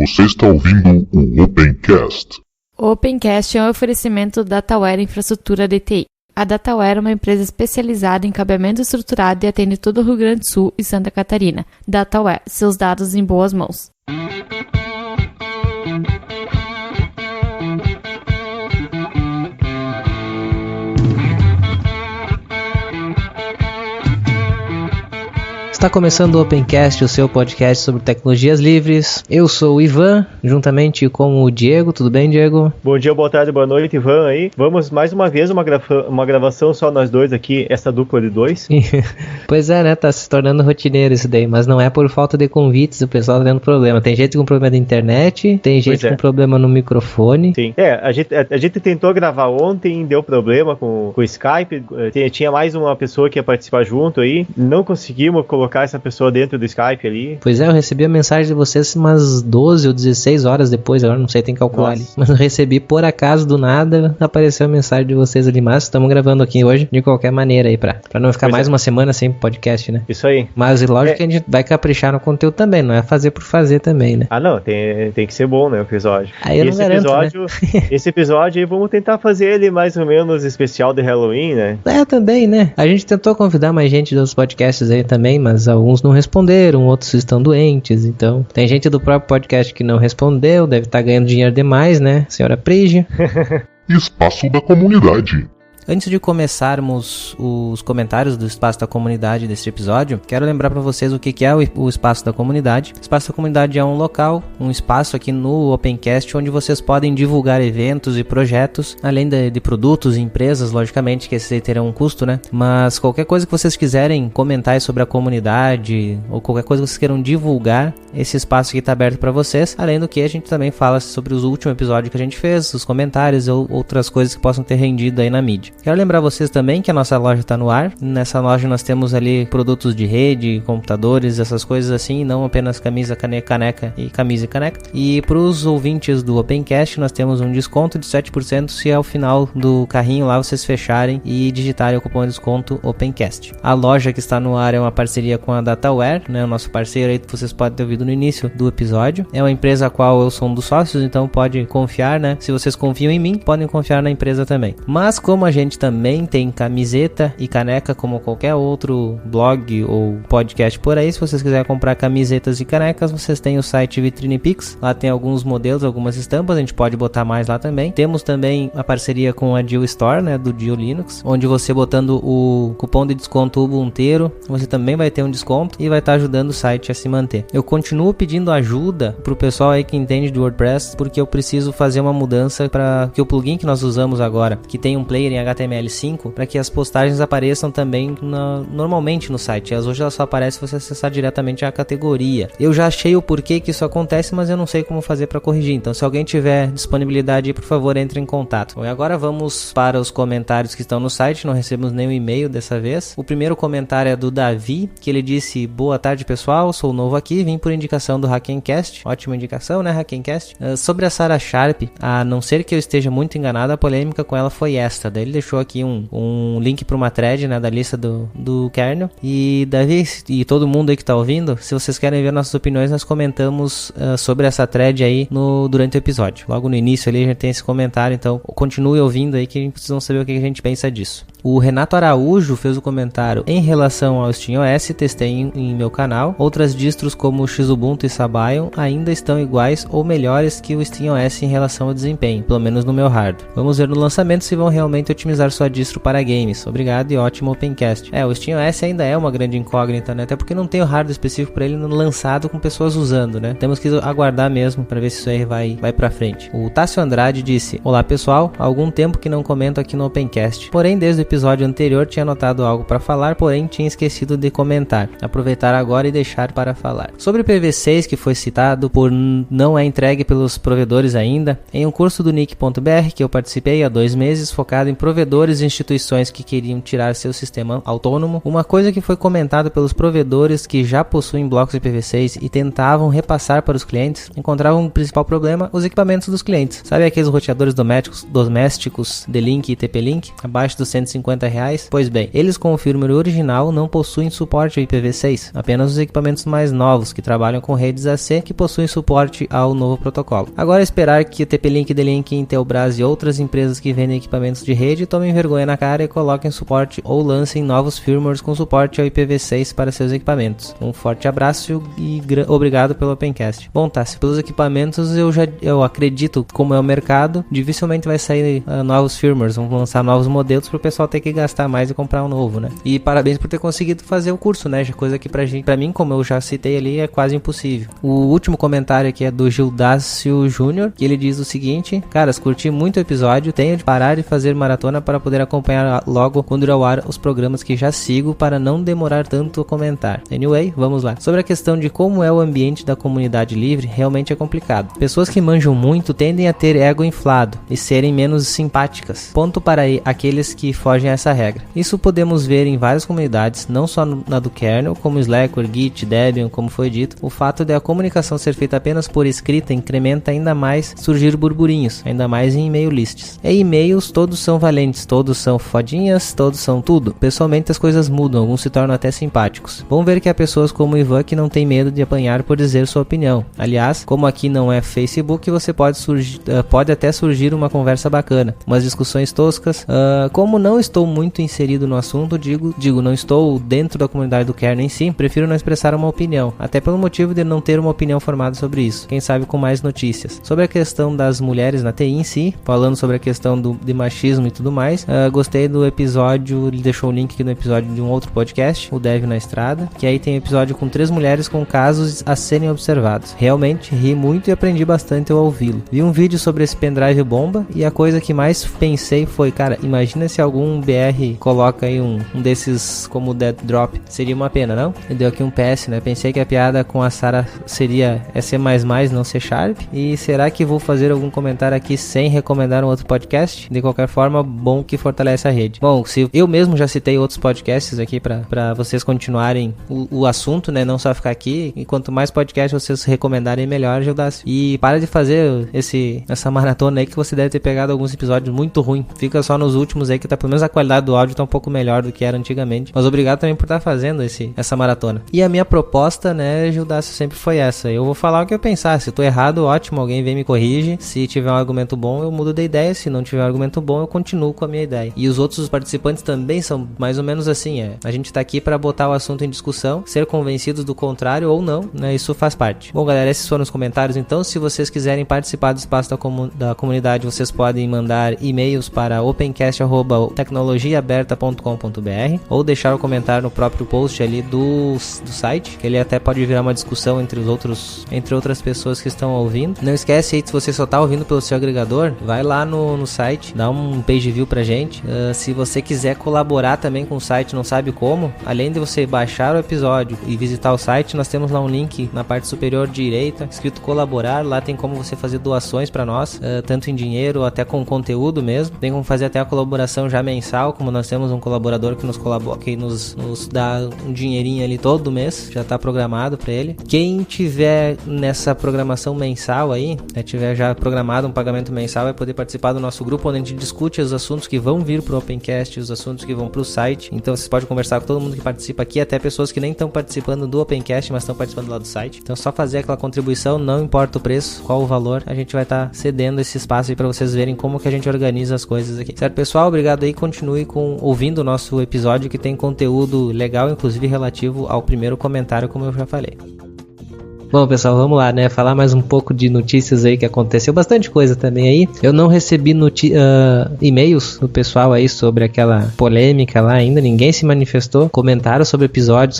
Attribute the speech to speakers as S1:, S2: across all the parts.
S1: Você está ouvindo o Opencast.
S2: O Opencast é um oferecimento da Dataware Infraestrutura de TI. A Dataware é uma empresa especializada em cabeamento estruturado e atende todo o Rio Grande do Sul e Santa Catarina. Dataware, seus dados em boas mãos.
S3: Está começando o Opencast, o seu podcast sobre tecnologias livres. Eu sou o Ivan, juntamente com o Diego. Tudo bem, Diego?
S4: Bom dia, boa tarde, boa noite, Ivan aí. Vamos mais uma vez uma gravação só nós dois aqui, essa dupla de dois.
S3: Pois é, né? Tá se tornando rotineiro isso daí, mas não é por falta de convites, o pessoal tá tendo problema. Tem gente com problema da internet, tem gente com problema no microfone.
S4: Sim, a gente tentou gravar ontem, deu problema com o Skype, tinha mais uma pessoa que ia participar junto aí, não conseguimos colocar essa pessoa dentro do Skype ali.
S3: Pois é, eu recebi a mensagem de vocês umas 12 ou 16 horas depois, agora não sei, tem que calcular ali. Mas eu recebi por acaso, do nada, apareceu a mensagem de vocês ali, mas estamos gravando aqui hoje de qualquer maneira aí, pra não ficar mais uma semana sem podcast, né?
S4: Isso aí.
S3: Mas lógico que a gente vai caprichar no conteúdo também, não é fazer por fazer também, né?
S4: Ah não, tem que ser bom, né, o episódio.
S3: Aí eu não garanto, né?
S4: Esse episódio aí, vamos tentar fazer ele mais ou menos especial de Halloween, né?
S3: É, também, né? A gente tentou convidar mais gente dos podcasts aí também, mas alguns não responderam, outros estão doentes, então tem gente do próprio podcast que não respondeu, deve estar ganhando dinheiro demais, né, senhora Prígia?
S1: Espaço da comunidade.
S3: Antes de começarmos os comentários do Espaço da Comunidade deste episódio, quero lembrar para vocês o que é o Espaço da Comunidade. O Espaço da Comunidade é um local, um espaço aqui no Opencast, onde vocês podem divulgar eventos e projetos, além de produtos e empresas, logicamente, que esses aí terão um custo, né? Mas qualquer coisa que vocês quiserem comentar sobre a comunidade, ou qualquer coisa que vocês queiram divulgar, esse espaço aqui está aberto para vocês. Além do que, a gente também fala sobre os últimos episódios que a gente fez, os comentários ou outras coisas que possam ter rendido aí na mídia. Quero lembrar vocês também que a nossa loja está no ar. Nessa loja nós temos ali produtos de rede, computadores, essas coisas assim, não apenas camisa, caneca e camisa e caneca. E para os ouvintes do Opencast nós temos um desconto de 7% se ao final do carrinho lá vocês fecharem e digitarem o cupom de desconto Opencast. A loja que está no ar é uma parceria com a Dataware, né, o nosso parceiro aí que vocês podem ter ouvido no início do episódio. É uma empresa a qual eu sou um dos sócios, então pode confiar, né? Se vocês confiam em mim, podem confiar na empresa também. Mas como a gente também tem camiseta e caneca como qualquer outro blog ou podcast por aí, se vocês quiserem comprar camisetas e canecas, vocês têm o site Vitrine Pix, lá tem alguns modelos, algumas estampas, a gente pode botar mais lá também. Temos também a parceria com a Dio Store, né, do Dio Linux, onde você botando o cupom de desconto Ubunteiro, você também vai ter um desconto e vai estar ajudando o site a se manter. Eu continuo pedindo ajuda pro pessoal aí que entende de WordPress, porque eu preciso fazer uma mudança para que o plugin que nós usamos agora, que tem um player em HTML5, para que as postagens apareçam também normalmente no site. Hoje elas só aparecem se você acessar diretamente a categoria. Eu já achei o porquê que isso acontece, mas eu não sei como fazer para corrigir. Então, se alguém tiver disponibilidade, por favor, entre em contato. Bom, e agora vamos para os comentários que estão no site. Não recebemos nenhum e-mail dessa vez. O primeiro comentário é do Davi, que ele disse: boa tarde, pessoal, sou novo aqui, vim por indicação do Hackencast. Ótima indicação, né, Hackencast? Sobre a Sarah Sharp, a não ser que eu esteja muito enganado, a polêmica com ela foi esta. Daí ele deixou aqui um link para uma thread, né, da lista do kernel. E Davi e todo mundo aí que tá ouvindo, se vocês querem ver nossas opiniões, nós comentamos sobre essa thread aí durante o episódio. Logo no início ali a gente tem esse comentário, então continue ouvindo aí que vocês vão saber o que a gente pensa disso. O Renato Araújo fez o comentário: em relação ao SteamOS, testei em meu canal. Outras distros como o Xubuntu e Sabayon ainda estão iguais ou melhores que o SteamOS em relação ao desempenho, pelo menos no meu hardware. Vamos ver no lançamento se vão realmente otimizar sua distro para games. Obrigado e ótimo Opencast. O SteamOS ainda é uma grande incógnita, né? Até porque não tem o hardware específico para ele lançado com pessoas usando, né? Temos que aguardar mesmo para ver se isso aí vai para frente. O Tássio Andrade disse: olá pessoal, há algum tempo que não comento aqui no Opencast, porém desde o episódio anterior tinha anotado algo para falar, porém tinha esquecido de comentar. Aproveitar agora e deixar para falar. Sobre o PV6 que foi citado por não é entregue pelos provedores ainda, em um curso do Nick.br que eu participei há 2 meses, focado em provedores e instituições que queriam tirar seu sistema autônomo, uma coisa que foi comentada pelos provedores que já possuem blocos IPv6 e tentavam repassar para os clientes, encontravam o principal problema: os equipamentos dos clientes. Sabe aqueles roteadores domésticos D-Link e TP-Link, abaixo dos 150 R$50. Pois bem, eles com o firmware original não possuem suporte ao IPv6, apenas os equipamentos mais novos que trabalham com redes AC que possuem suporte ao novo protocolo. Agora esperar que o TP-Link, D-Link, Intelbras e outras empresas que vendem equipamentos de rede tomem vergonha na cara e coloquem suporte ou lancem novos firmwares com suporte ao IPv6 para seus equipamentos. Um forte abraço e obrigado pelo Opencast. Bom, tá, se pelos equipamentos eu acredito como é o mercado, dificilmente vai sair novos firmwares, vão lançar novos modelos para o pessoal ter que gastar mais e comprar um novo, né? E parabéns por ter conseguido fazer o curso, né? Coisa que pra mim, como eu já citei ali, é quase impossível. O último comentário aqui é do Gildácio Júnior, que ele diz o seguinte: caras, curti muito o episódio, tenho de parar e fazer maratona para poder acompanhar logo quando ir ao ar os programas que já sigo para não demorar tanto a comentar. Anyway, vamos lá. Sobre a questão de como é o ambiente da comunidade livre, realmente é complicado. Pessoas que manjam muito tendem a ter ego inflado e serem menos simpáticas. Ponto para aqueles que fogem a essa regra. Isso podemos ver em várias comunidades, não só na do kernel, como Slackware, Git, Debian, como foi dito. O fato de a comunicação ser feita apenas por escrita incrementa ainda mais surgir burburinhos, ainda mais em e-mail lists. Em e-mails todos são valentes, todos são fodinhas, todos são tudo. Pessoalmente as coisas mudam, alguns se tornam até simpáticos. Vamos ver que há pessoas como o Ivan que não tem medo de apanhar por dizer sua opinião. Aliás, como aqui não é Facebook, você pode até surgir uma conversa bacana, umas discussões toscas. Como não estou muito inserido no assunto, digo, não estou dentro da comunidade do kernel em si, prefiro não expressar uma opinião, até pelo motivo de não ter uma opinião formada sobre isso. Quem sabe com mais notícias. Sobre a questão das mulheres na TI em si, falando sobre a questão de machismo e tudo mais, gostei do episódio, ele deixou o link aqui no episódio de um outro podcast, o Dev na Estrada, que aí tem um episódio com 3 mulheres com casos a serem observados. Realmente ri muito e aprendi bastante ao ouvi-lo. Vi um vídeo sobre esse pendrive bomba e a coisa que mais pensei foi, cara, imagina se algum BR coloca aí um desses como dead drop, seria uma pena, não? E deu aqui um PS, né? Pensei que a piada com a Sarah seria C++, não C#. E será que vou fazer algum comentário aqui sem recomendar um outro podcast? De qualquer forma, bom que fortalece a rede. Bom, se eu mesmo já citei outros podcasts aqui pra vocês continuarem o assunto, né? Não só ficar aqui. E quanto mais podcasts vocês recomendarem, melhor, Gildácio. E para de fazer essa maratona aí, que você deve ter pegado alguns episódios muito ruins. Fica só nos últimos aí, que tá pelo menos a qualidade do áudio tá um pouco melhor do que era antigamente. Mas obrigado também por estar fazendo essa maratona. E a minha proposta, né, Gildácio, sempre foi essa. Eu vou falar o que eu pensar. Se eu tô errado, ótimo, alguém vem me corrige. Se tiver um argumento bom, eu mudo de ideia. Se não tiver um argumento bom, eu continuo com a minha ideia. E os outros participantes também são mais ou menos assim, a gente tá aqui para botar o assunto em discussão, ser convencidos do contrário ou não, né? Isso faz parte. Bom, galera, esses foram os comentários. Então, se vocês quiserem participar do espaço da comunidade, vocês podem mandar e-mails para opencast@tecnologiaaberta.com.br ou deixar o comentário no próprio post ali do site, que ele até pode virar uma discussão entre outras pessoas que estão ouvindo. Não esquece aí, se você só tá ouvindo pelo seu agregador, vai lá no site, dá um page view pra gente. Se você quiser colaborar também com o site, não sabe como, além de você baixar o episódio e visitar o site, nós temos lá um link na parte superior direita, escrito colaborar. Lá tem como você fazer doações pra nós, tanto em dinheiro ou até com conteúdo mesmo. Tem como fazer até a colaboração já mensal, como nós temos um colaborador que nos colabora, que nos dá um dinheirinho ali todo mês, já tá programado pra ele. Quem tiver nessa programação mensal aí, tiver já programado um pagamento mensal, vai poder participar do nosso grupo, onde a gente discute os assuntos que vão vir pro Opencast, os assuntos que vão pro site. Então vocês podem conversar com todo mundo que participa aqui, até pessoas que nem estão participando do Opencast, mas estão participando lá do site. Então só fazer aquela contribuição, não importa o preço, qual o valor, a gente vai estar cedendo esse espaço aí pra vocês verem como que a gente organiza as coisas aqui. Certo, pessoal? Obrigado aí, continue ouvindo o nosso episódio, que tem conteúdo legal, inclusive relativo ao primeiro comentário, como eu já falei. Bom, pessoal, vamos lá, né? Falar mais um pouco de notícias aí que aconteceu. Bastante coisa também aí. Eu não recebi e-mails do pessoal aí sobre aquela polêmica lá ainda. Ninguém se manifestou. Comentaram sobre episódios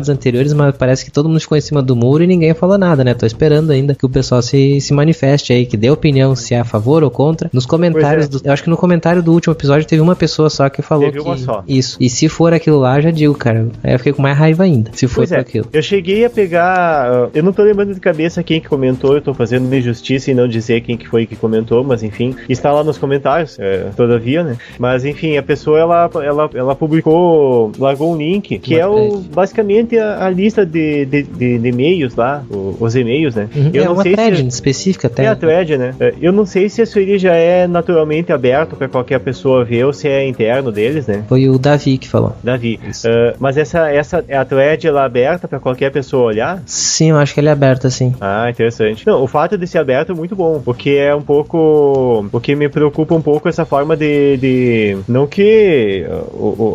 S3: anteriores, mas parece que todo mundo ficou em cima do muro e ninguém falou nada, né? Tô esperando ainda que o pessoal se manifeste aí, que dê opinião se é a favor ou contra. Nos comentários, eu acho que no comentário do último episódio teve uma pessoa só que falou
S4: teve uma só.
S3: Isso. E se for aquilo lá, já digo, cara, aí eu fiquei com mais raiva ainda, se for aquilo.
S4: Eu cheguei a pegar... Eu não tô lembrando de cabeça quem que comentou, eu tô fazendo injustiça em não dizer quem que foi que comentou, mas enfim, está lá nos comentários, todavia, né? Mas enfim, a pessoa, ela publicou, largou um link, que basicamente a lista de e-mails lá, os e-mails, né?
S3: Eu não sei thread específica até.
S4: É a thread, né? Eu não sei se isso aí já é naturalmente aberto pra qualquer pessoa ver ou se é interno deles, né?
S3: Foi o Davi que falou.
S4: Davi. Mas essa a thread, ela é aberta pra qualquer pessoa olhar?
S3: Sim, eu acho que ele é aberto, assim.
S4: Ah, interessante. Não, o fato de ser aberto é muito bom, porque é um pouco... Porque me preocupa um pouco essa forma de não que...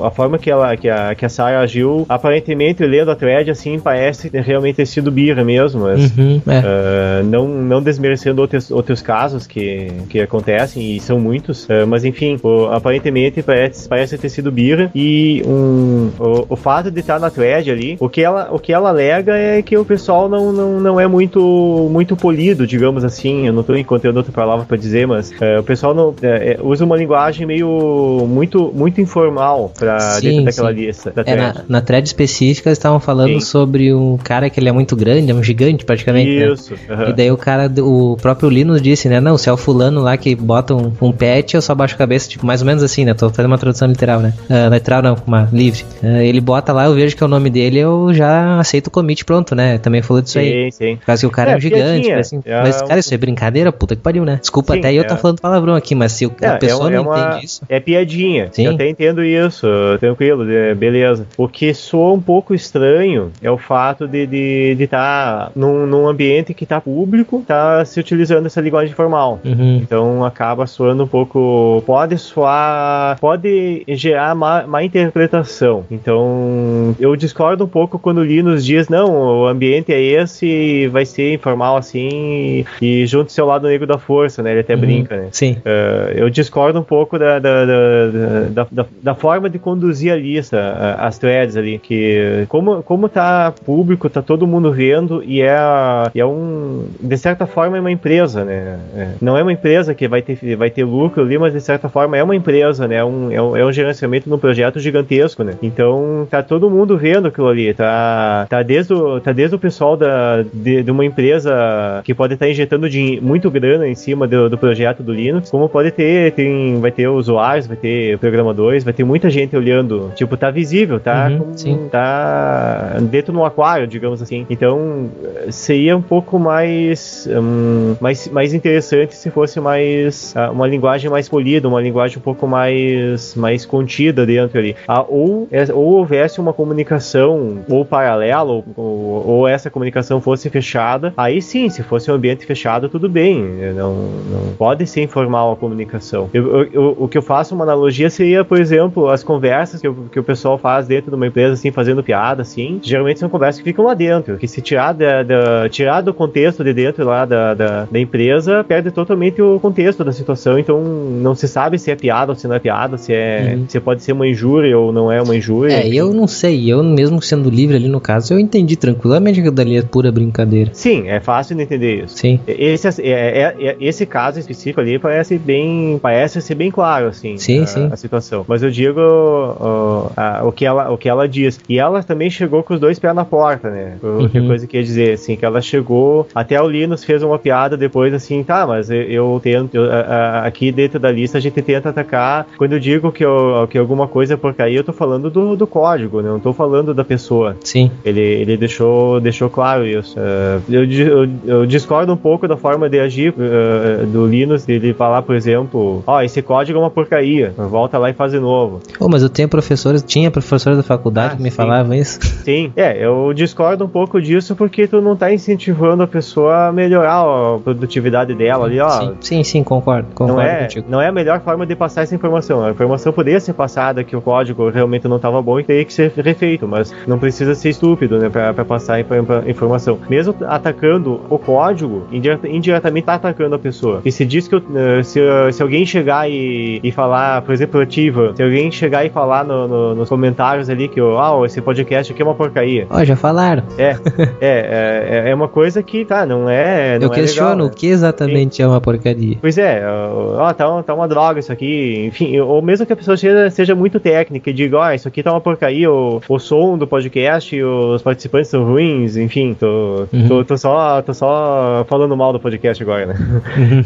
S4: A forma que a Sarah agiu, aparentemente, lendo a thread, assim, parece realmente ter sido birra mesmo, mas... não desmerecendo outros casos que acontecem, e são muitos, mas enfim, aparentemente parece ter sido birra, e o fato de estar na thread ali, o que ela alega é que o pessoal não é muito polido, digamos assim. Eu não estou encontrando outra palavra para dizer, mas o pessoal usa uma linguagem muito informal para dentro daquela lista da thread.
S3: Na thread específica eles estavam falando sobre um cara que ele é muito grande, é um gigante praticamente.
S4: Isso.
S3: Né? E daí o próprio Linus disse, né? Não, se é o fulano lá que bota um pet, eu só baixo a cabeça, tipo, mais ou menos assim, né? Tô fazendo uma tradução literal, né? Literal não, uma livre. Ele bota lá, eu vejo que é o nome dele, eu já aceito o commit, pronto, né? Também falou disso aí.
S4: Sim.
S3: Por causa que o cara é um gigante, assim. Mas, cara, isso é brincadeira, puta que pariu, né? Desculpa, até eu tô falando palavrão aqui, mas se a pessoa não entende isso...
S4: É piadinha.
S3: Sim.
S4: Eu até entendo isso, tranquilo, beleza. O que soa um pouco estranho é o fato de estar num ambiente que tá público, tá se utilizando essa linguagem formal. Então acaba soando um pouco... Pode gerar má interpretação. Então eu discordo um pouco quando o Linus diz, não, o ambiente é esse, vai ser informal assim, e junto seu lado negro da força, né? Ele até brinca, né?
S3: Sim.
S4: Eu discordo um pouco da forma de conduzir a lista, as threads ali, que como tá público, tá todo mundo vendo, e de certa forma é uma empresa, né? Não é uma empresa que vai ter lucro ali, mas de certa forma é uma empresa, né? É um gerenciamento de um projeto gigantesco, né? Então tá todo mundo vendo aquilo ali, tá desde o pessoal de uma empresa que pode estar injetando muita grana em cima do projeto do Linux, como pode vai ter usuários, vai ter programadores, vai ter muita gente olhando, tipo, tá visível, tá dentro no aquário, digamos assim. Então seria um pouco mais interessante se fosse mais uma linguagem mais polida, uma linguagem um pouco mais contida dentro ali. Ou houvesse uma comunicação ou paralela, ou essa comunicação fosse fechada, aí sim, se fosse um ambiente fechado, tudo bem, não pode ser informal a comunicação. O que eu faço uma analogia seria, por exemplo, as conversas que o pessoal faz dentro de uma empresa, assim, fazendo piada, assim, geralmente são conversas que ficam lá dentro, que se tirar do contexto de dentro lá da empresa, perde totalmente o contexto da situação, então não se sabe se é piada ou se não é piada, se pode ser uma injúria ou não é uma injúria.
S3: Eu não sei, eu mesmo sendo livre ali no caso, eu entendi tranquilamente que dali é pura brincadeira.
S4: Sim, é fácil de entender isso.
S3: Sim.
S4: Esse caso específico ali parece ser bem claro, assim,
S3: sim.
S4: A situação. Mas eu digo o que ela diz. E ela também chegou com os dois pés na porta, né? Qualquer coisa que ia dizer, assim, que ela chegou, até o Linus fez uma piada depois, assim, tá, mas eu tento, aqui dentro da lista a gente tenta atacar, quando eu digo que alguma coisa é porcaria, eu tô falando do código, né? Não tô falando da pessoa.
S3: Sim.
S4: Ele deixou claro isso. Eu discordo um pouco da forma de agir do Linus, de ele falar, por exemplo, esse código é uma porcaria, volta lá e faz de novo.
S3: Mas eu tinha professores da faculdade que me falavam isso.
S4: Sim, eu discordo um pouco disso porque tu não tá incentivando a pessoa a melhorar a produtividade dela ali, ó.
S3: Sim, concordo contigo.
S4: Não é a melhor forma de passar essa informação. A informação poderia ser passada que o código realmente não estava bom e teria que ser refeito, mas não precisa ser estúpido, né, pra passar a informação. Mesmo atacando o código, indiretamente tá atacando a pessoa. E se diz que se alguém chegar e falar, por exemplo, ativa, se alguém chegar e falar nos comentários ali que esse podcast aqui é uma porcaria.
S3: Já falaram.
S4: É uma coisa que, não é
S3: Eu questiono
S4: legal, né?
S3: O que exatamente é uma porcaria.
S4: Pois tá uma droga isso aqui, enfim, ou mesmo que a pessoa seja muito técnica e diga, isso aqui tá uma porcaria, o som do podcast, os participantes são ruins, enfim, Tô só falando mal do podcast agora, né?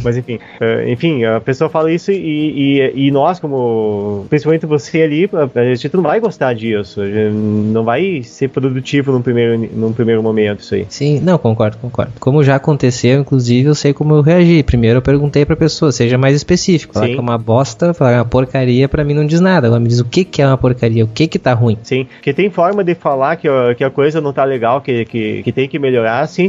S4: Mas enfim, a pessoa fala isso e nós, como principalmente você ali, a gente não vai gostar disso, não vai ser produtivo num primeiro momento isso aí.
S3: Sim, não, concordo. Como já aconteceu, inclusive, eu sei como eu reagi. Primeiro eu perguntei pra pessoa, seja mais específico. Falar que é uma bosta, falar que é uma porcaria, pra mim não diz nada. Agora me diz o que é uma porcaria, o que tá ruim.
S4: Sim, que tem forma de falar que a coisa não tá legal, que tem que melhorar, sem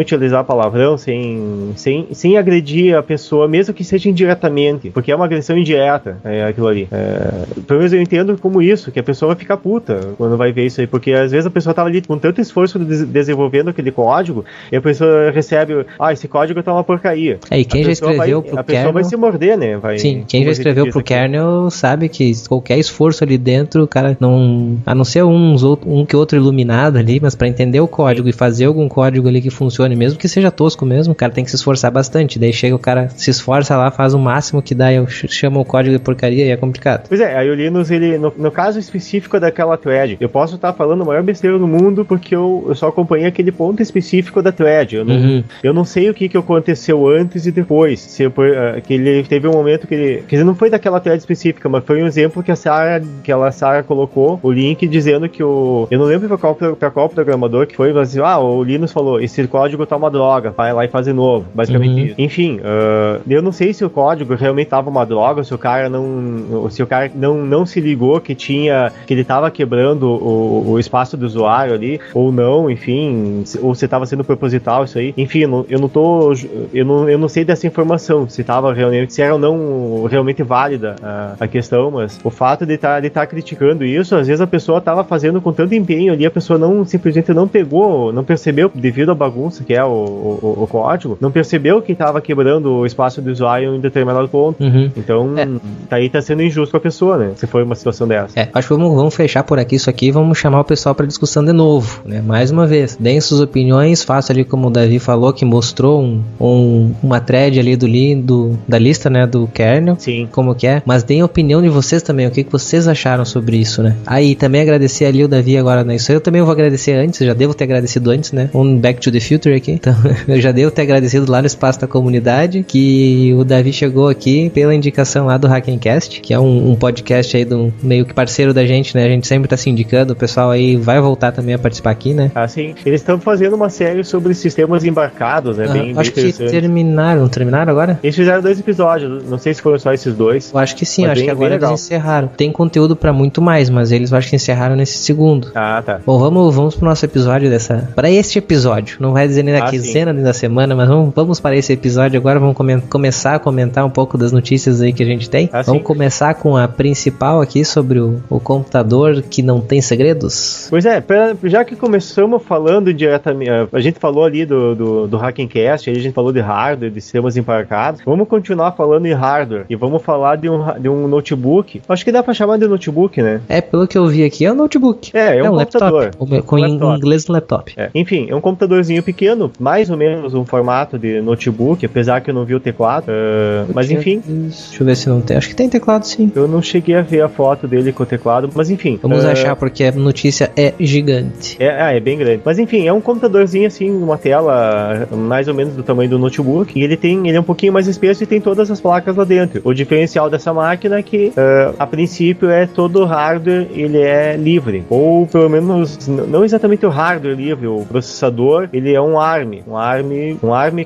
S4: utilizar palavrão, sem agredir a pessoa, mesmo que seja indiretamente, porque é uma agressão indireta, aquilo ali. Pelo menos eu entendo como isso, que a pessoa vai ficar puta quando vai ver isso aí, porque às vezes a pessoa tava ali com tanto esforço desenvolvendo aquele código, e a pessoa recebe, esse código tá uma porcaria.
S3: E quem já escreveu pro kernel...
S4: A pessoa vai se morder, né?
S3: Sim, quem já escreveu pro kernel sabe que qualquer esforço ali dentro, o cara não... A não ser um que outro iluminado ali, mas pra entender o código e fazer algum código ali que funcione, mesmo que seja tosco mesmo, o cara tem que se esforçar bastante. Daí chega o cara, se esforça lá, faz o máximo que dá e chama o código de porcaria e é complicado.
S4: Pois é, aí o Linus, ele, no caso específico daquela thread, eu posso estar falando a maior besteira do mundo porque eu só acompanhei aquele ponto específico da thread. Eu não sei o que aconteceu antes e depois. Que ele teve um momento que ele... Quer dizer, não foi daquela thread específica, mas foi um exemplo que a Sarah colocou o link dizendo que eu não lembro pra qual programador que foi, mas o Linus falou, esse código tá uma droga, vai lá e faz de novo. Basicamente isso. Enfim, eu não sei se o código realmente tava uma droga, se o cara não se ligou que ele tava quebrando o espaço do usuário ali, ou não, enfim, ou se tava sendo proposital isso aí. Enfim, eu não sei dessa informação, se era ou não realmente válida a questão, mas o fato de estar criticando isso, às vezes a pessoa tava fazendo com tanto empenho ali, a pessoa simplesmente não percebeu, devido à bagunça que é o código, não percebeu que tava quebrando o espaço do usuário em determinado ponto. Então, daí tá sendo injusto com a pessoa, né? Se foi uma situação dessa.
S3: Acho que vamos fechar por aqui isso aqui e vamos chamar o pessoal pra discussão de novo, né? Mais uma vez, deem suas opiniões, faça ali como o Davi falou, que mostrou uma thread ali da lista, né, do kernel.
S4: Sim.
S3: Como que é, mas deem a opinião de vocês também, o que vocês acharam sobre isso, né? Aí, também agradecer ali o Davi agora, né? Isso eu também vou agradecer antes, eu já devo ter agradecido antes, né? Back to the Future aqui. Então, eu já devo ter agradecido lá no espaço da comunidade, que o Davi chegou aqui pela indicação lá do Hackencast, que é um podcast aí do meio que parceiro da gente, né? A gente sempre tá se indicando, o pessoal aí vai voltar também a participar aqui, né?
S4: Sim. Eles estão fazendo uma série sobre sistemas embarcados, né? Bem
S3: acho que terminaram agora?
S4: Eles fizeram 2 episódios, não sei se foram só esses 2.
S3: Eu acho que sim, acho que agora eles encerraram. Tem conteúdo pra muito mais, mas eles acho que encerraram nesse segundo.
S4: Tá.
S3: Bom, vamos pro nosso episódio para este episódio. Não vai dizer nem da quinzena, nem da semana, mas vamos para esse episódio agora. Vamos começar a comentar um pouco das notícias aí que a gente tem. Vamos começar com a principal aqui sobre o computador que não tem segredos.
S4: Pois é, já que começamos falando diretamente, a gente falou ali do Hackencast, aí a gente falou de hardware, de sistemas embarcados. Vamos continuar falando em hardware e vamos falar de um notebook. Acho que dá pra chamar de notebook, né?
S3: Pelo que eu vi aqui, é um notebook.
S4: É um computador.
S3: Com em inglês um laptop.
S4: Enfim, é um computadorzinho pequeno, mais ou menos um formato de notebook, apesar que eu não vi o teclado. Mas enfim.
S3: Deixa eu ver se não tem. Acho que tem teclado, sim.
S4: Eu não cheguei a ver a foto dele com o teclado, mas enfim.
S3: Vamos achar, porque a notícia é gigante.
S4: É bem grande. Mas enfim, é um computadorzinho assim, uma tela mais ou menos do tamanho do notebook. E ele é um pouquinho mais espesso e tem todas as placas lá dentro. O diferencial dessa máquina é que, a princípio, todo o hardware ele é livre. Ou pelo menos, não exatamente o hardware livre, o processador, ele é um ARM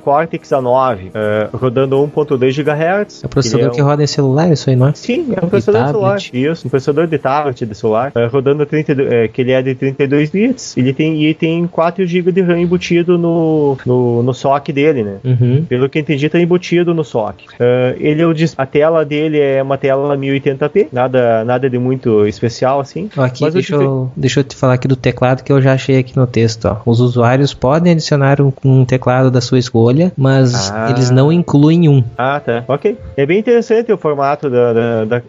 S4: Cortex A9, rodando 1.2 GHz.
S3: É o processador que roda em celular, isso aí, não é?
S4: Sim, é um processador de celular. Isso, um processador de tablet de celular, rodando que ele é de 32 bits. Ele tem 4 GB de RAM embutido no SoC dele, né? Pelo que eu entendi, tá embutido no SoC. A tela dele é uma tela 1080p, nada de muito especial, assim.
S3: Aqui, deixa eu te falar aqui do teclado que eu já achei aqui no texto, ó. Os usuários podem adicionar um teclado da sua escolha, mas eles não incluem um.
S4: Tá. Ok. É bem interessante o formato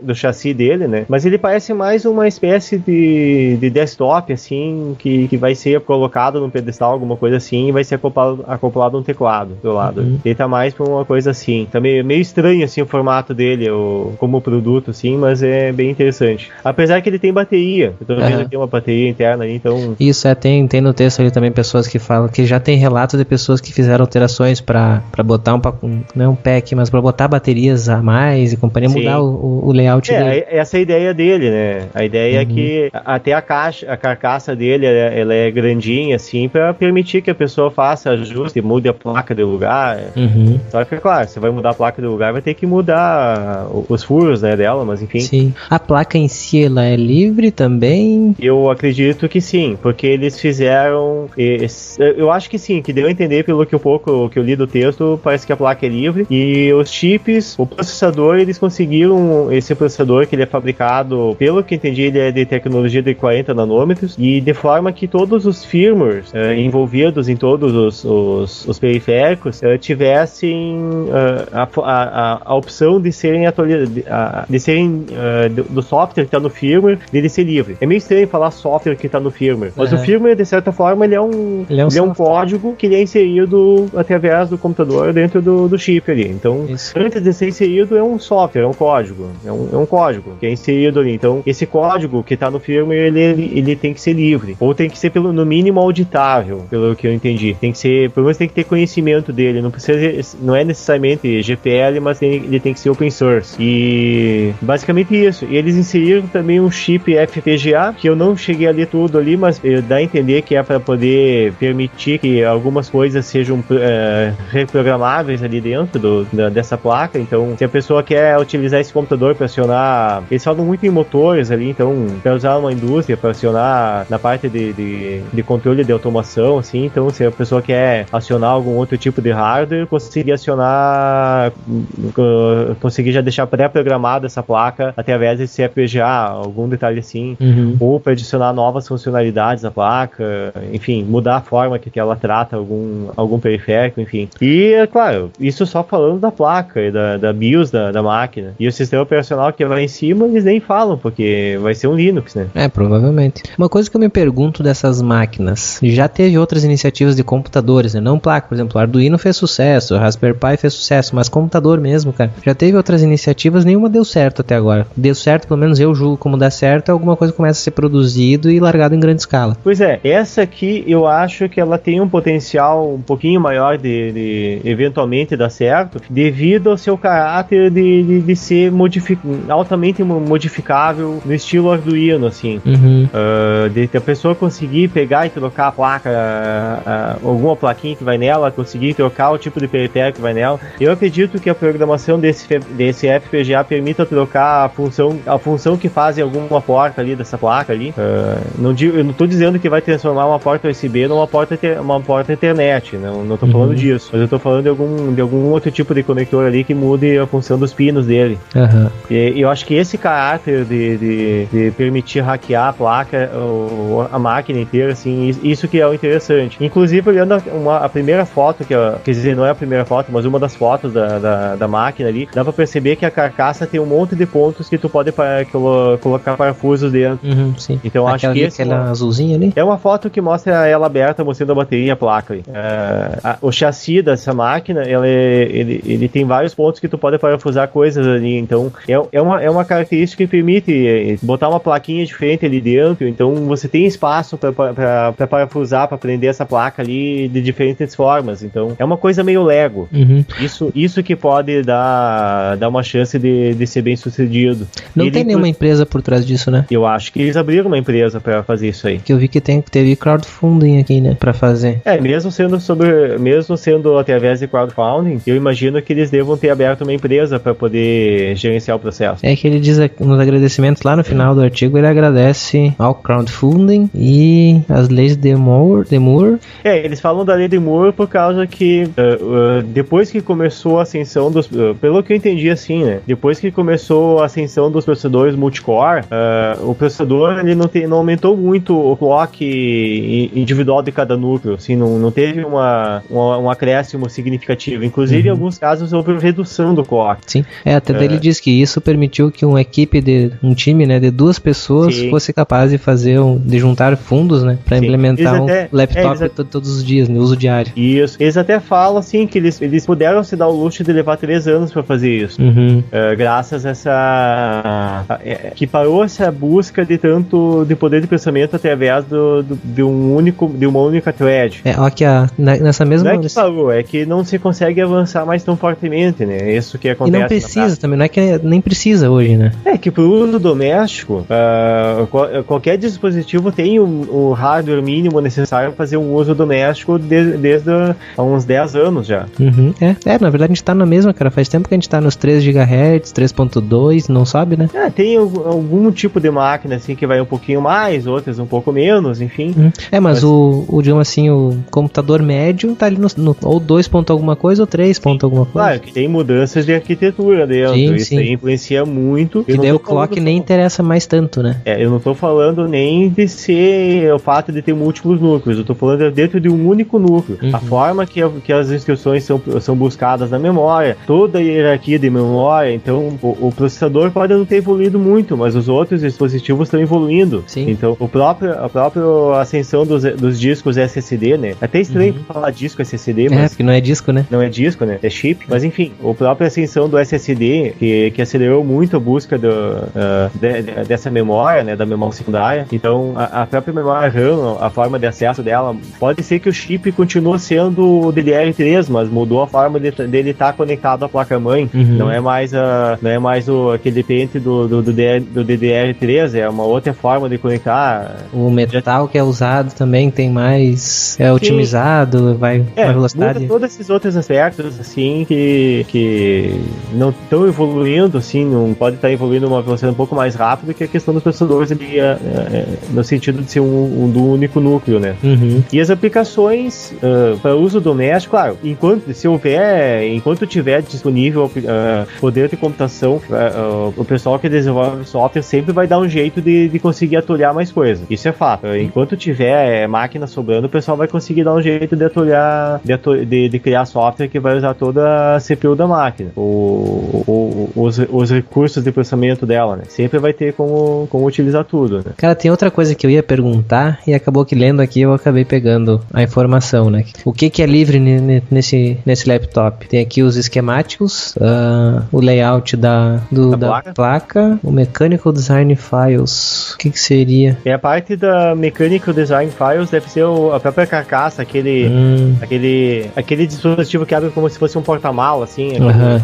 S4: do chassi dele, né? Mas ele parece mais uma espécie de desktop, assim, que vai ser colocado num pedestal, alguma coisa assim, e vai ser acoplado um teclado do lado. Ele tá mais pra uma coisa assim. Tá meio estranho, assim, o formato dele, como produto, assim, mas é bem interessante. Apesar que ele tem bateria. Eu tô vendo aqui uma bateria interna aí, então...
S3: Isso, tem no texto ali também pessoas que falam que já tem relatos de pessoas que fizeram alterações pra botar não é um pack, mas pra botar baterias a mais e companhia, mudar o layout dele.
S4: Essa é a ideia dele, né? A ideia é que até a carcaça dele, ela é grandinha, assim, pra permitir que a pessoa faça ajuste, mude a placa de lugar. Só que, claro, você vai mudar a placa de lugar, vai ter que mudar os furos, né, dela, mas enfim.
S3: Sim. A placa em si, ela é livre também?
S4: Eu acredito que sim, porque eles fizeram... Eu acho que sim, que deu a entender pelo que que eu li do texto, parece que a placa é livre, e os chips, o processador, eles conseguiram, esse processador que ele é fabricado, pelo que entendi, ele é de tecnologia de 40 nanômetros, e de forma que todos os firmwares envolvidos em todos os periféricos tivessem a opção de serem do software que está no firmware, dele ser livre. É meio estranho falar software que está no firmware, mas o firmware, de certa forma, ele é um código que ele é inserido através do computador dentro do chip ali. Então, antes de ser inserido, é um software, é um código. É um código que é inserido ali. Então, esse código que está no firmware, ele tem que ser livre. Ou tem que ser, no mínimo, auditável, pelo que eu entendi. Tem que ser, pelo menos tem que ter conhecimento dele. Não é necessariamente GPL, mas ele tem que ser open source. E basicamente isso. E eles inseriram também um chip FPGA, que eu não cheguei a ler tudo ali, mas dá a entender que é para poder permitir que algumas coisas sejam reprogramáveis ali dentro dessa placa. Então, se a pessoa quer utilizar esse computador para acionar, eles falam muito em motores ali, então, para usar uma indústria para acionar na parte de controle de automação, assim, então, se a pessoa quer acionar algum outro tipo de hardware, conseguir já deixar pré-programada essa placa através desse FPGA, algum detalhe assim, ou para adicionar novas funcionalidades à placa, enfim, mudar a forma que ela trata algum periférico, enfim. E, é claro, isso só falando da placa e da BIOS da máquina. E o sistema operacional que vai em cima, eles nem falam, porque vai ser um Linux, né?
S3: Provavelmente. Uma coisa que eu me pergunto dessas máquinas, já teve outras iniciativas de computadores, né? Não placa, por exemplo, o Arduino fez sucesso, o Raspberry Pi fez sucesso, mas computador mesmo, cara, já teve outras iniciativas, nenhuma deu certo até agora. Deu certo, pelo menos eu julgo como dá certo, alguma coisa começa a ser produzido e largado em grande escala.
S4: Pois é, essa aqui eu acho que ela tem um potencial um pouquinho maior de eventualmente dar certo, devido ao seu caráter de ser altamente modificável no estilo Arduino, assim. De a pessoa conseguir pegar e trocar a placa, alguma plaquinha que vai nela, conseguir trocar o tipo de periférico que vai nela. Eu acredito que a programação desse FPGA permita trocar a função que faz em alguma porta ali dessa placa ali. Eu não estou dizendo que vai transformar uma porta USB numa porta Ethernet, não estou falando disso, mas eu estou falando de algum outro tipo de conector ali que mude a função dos pinos dele. E eu acho que esse caráter de permitir hackear a placa, a máquina inteira, assim, isso que é o interessante. Inclusive, olhando a primeira foto, quer dizer, não é a primeira foto, mas uma das fotos da máquina ali, dá pra perceber que a carcaça tem um monte de pontos que tu pode colocar parafusos dentro.
S3: Sim.
S4: Então, acho que
S3: aquela azulzinha ali?
S4: É uma foto que mostra ela aberta, mostrando a bateria e a placa ali. O chassi dessa máquina, ele tem vários pontos que tu pode parafusar coisas ali. Então, é uma característica que permite botar uma plaquinha diferente ali dentro. Então, você tem espaço para parafusar, para prender essa placa ali de diferentes formas. Então, é uma coisa meio Lego. Isso que pode dar uma chance de ser bem sucedido.
S3: Não tem nenhuma empresa por trás disso, né?
S4: Eu acho que eles abriram uma empresa para fazer isso aí.
S3: Que eu vi que teve crowdfunding aqui, né? Pra fazer.
S4: Mesmo sendo através de crowdfunding, eu imagino que eles devam ter aberto uma empresa para poder gerenciar o processo.
S3: É que ele diz nos agradecimentos lá no final do artigo, ele agradece ao crowdfunding e as leis de Moore.
S4: Eles falam da lei de Moore por causa que depois que começou a ascensão dos... pelo que eu entendi assim, né? Depois que começou a ascensão dos processadores multicore, o processador ele não aumentou muito o clock individual de cada núcleo, assim, não teve um acréscimo significativo. Inclusive, em alguns casos, houve redução do clock.
S3: Sim, até ele diz que isso permitiu que um time, né, de 2 pessoas fosse capaz de juntar fundos, né, para implementar um laptop todos os dias, no uso diário.
S4: Isso. Eles até falam, assim, que eles puderam se dar o luxo de levar 3 anos para fazer isso. Graças a essa... que parou essa busca de tanto de poder de processamento através de uma única thread.
S3: Ó que nessa mesma...
S4: Não é que falou, é que não se consegue avançar mais tão fortemente, né? Isso que acontece.
S3: E não precisa também, não é que nem precisa hoje, né?
S4: É que pro uso doméstico, qualquer dispositivo tem o hardware mínimo necessário para fazer um uso doméstico desde há uns 10 anos já.
S3: Uhum. Na verdade a gente tá na mesma, cara. Faz tempo que a gente tá nos 3 GHz, 3.2, não sabe, né?
S4: Tem algum tipo de máquina assim que vai um pouquinho mais, outras um pouco menos, enfim.
S3: Mas digamos assim, o computador médio tá ali no ou 2 ponto alguma coisa ou 3 ponto alguma coisa.
S4: Claro que tem mudanças de arquitetura dentro, isso aí influencia muito.
S3: E daí o clock nem interessa mais tanto, né?
S4: Eu não tô falando nem de ser o fato de ter múltiplos núcleos, eu tô falando dentro de um único núcleo. A forma que as instruções são buscadas na memória, toda a hierarquia de memória, então o processador pode não ter evoluído muito, mas os outros dispositivos estão evoluindo.
S3: Sim.
S4: Então a própria ascensão dos discos SSD, né? Até estranho falar disco SSD, mas
S3: porque não é disco, né?
S4: Não é disco, né? É chip. Mas enfim, a própria ascensão do SSD, que acelerou muito a busca dessa memória, né? Da memória secundária. Então, a própria memória RAM, a forma de acesso dela, pode ser que o chip continue sendo o DDR3, mas mudou a forma dele estar conectado à placa-mãe. Não é mais aquele pente do DDR3, é uma outra forma de conectar.
S3: O metal que é usado também tem mais... otimizado, vai a velocidade.
S4: Muda todos esses outros aspectos, assim, que não estão evoluindo, assim, não pode estar evoluindo uma velocidade um pouco mais rápida que a questão dos processadores no sentido de ser um único núcleo, né? E as aplicações para uso doméstico, claro, enquanto tiver disponível poder de computação, o pessoal que desenvolve software sempre vai dar um jeito de conseguir atolhar mais coisas. Isso é fato. Enquanto tiver máquina sobrando, o pessoal vai conseguir dar um jeito de atolhar, de criar software que vai usar toda a CPU da máquina, os recursos de processamento dela, né? Sempre vai ter como utilizar tudo, né?
S3: Cara, tem outra coisa que eu ia perguntar e acabou que lendo aqui eu acabei pegando a informação, né? O que é livre nesse laptop? Tem aqui os esquemáticos, o layout da placa, o Mechanical Design Files. O que seria?
S4: A parte da Mechanical Design Files deve ser a própria carcaça, aquele dispositivo que abre como se fosse um porta-mala, assim.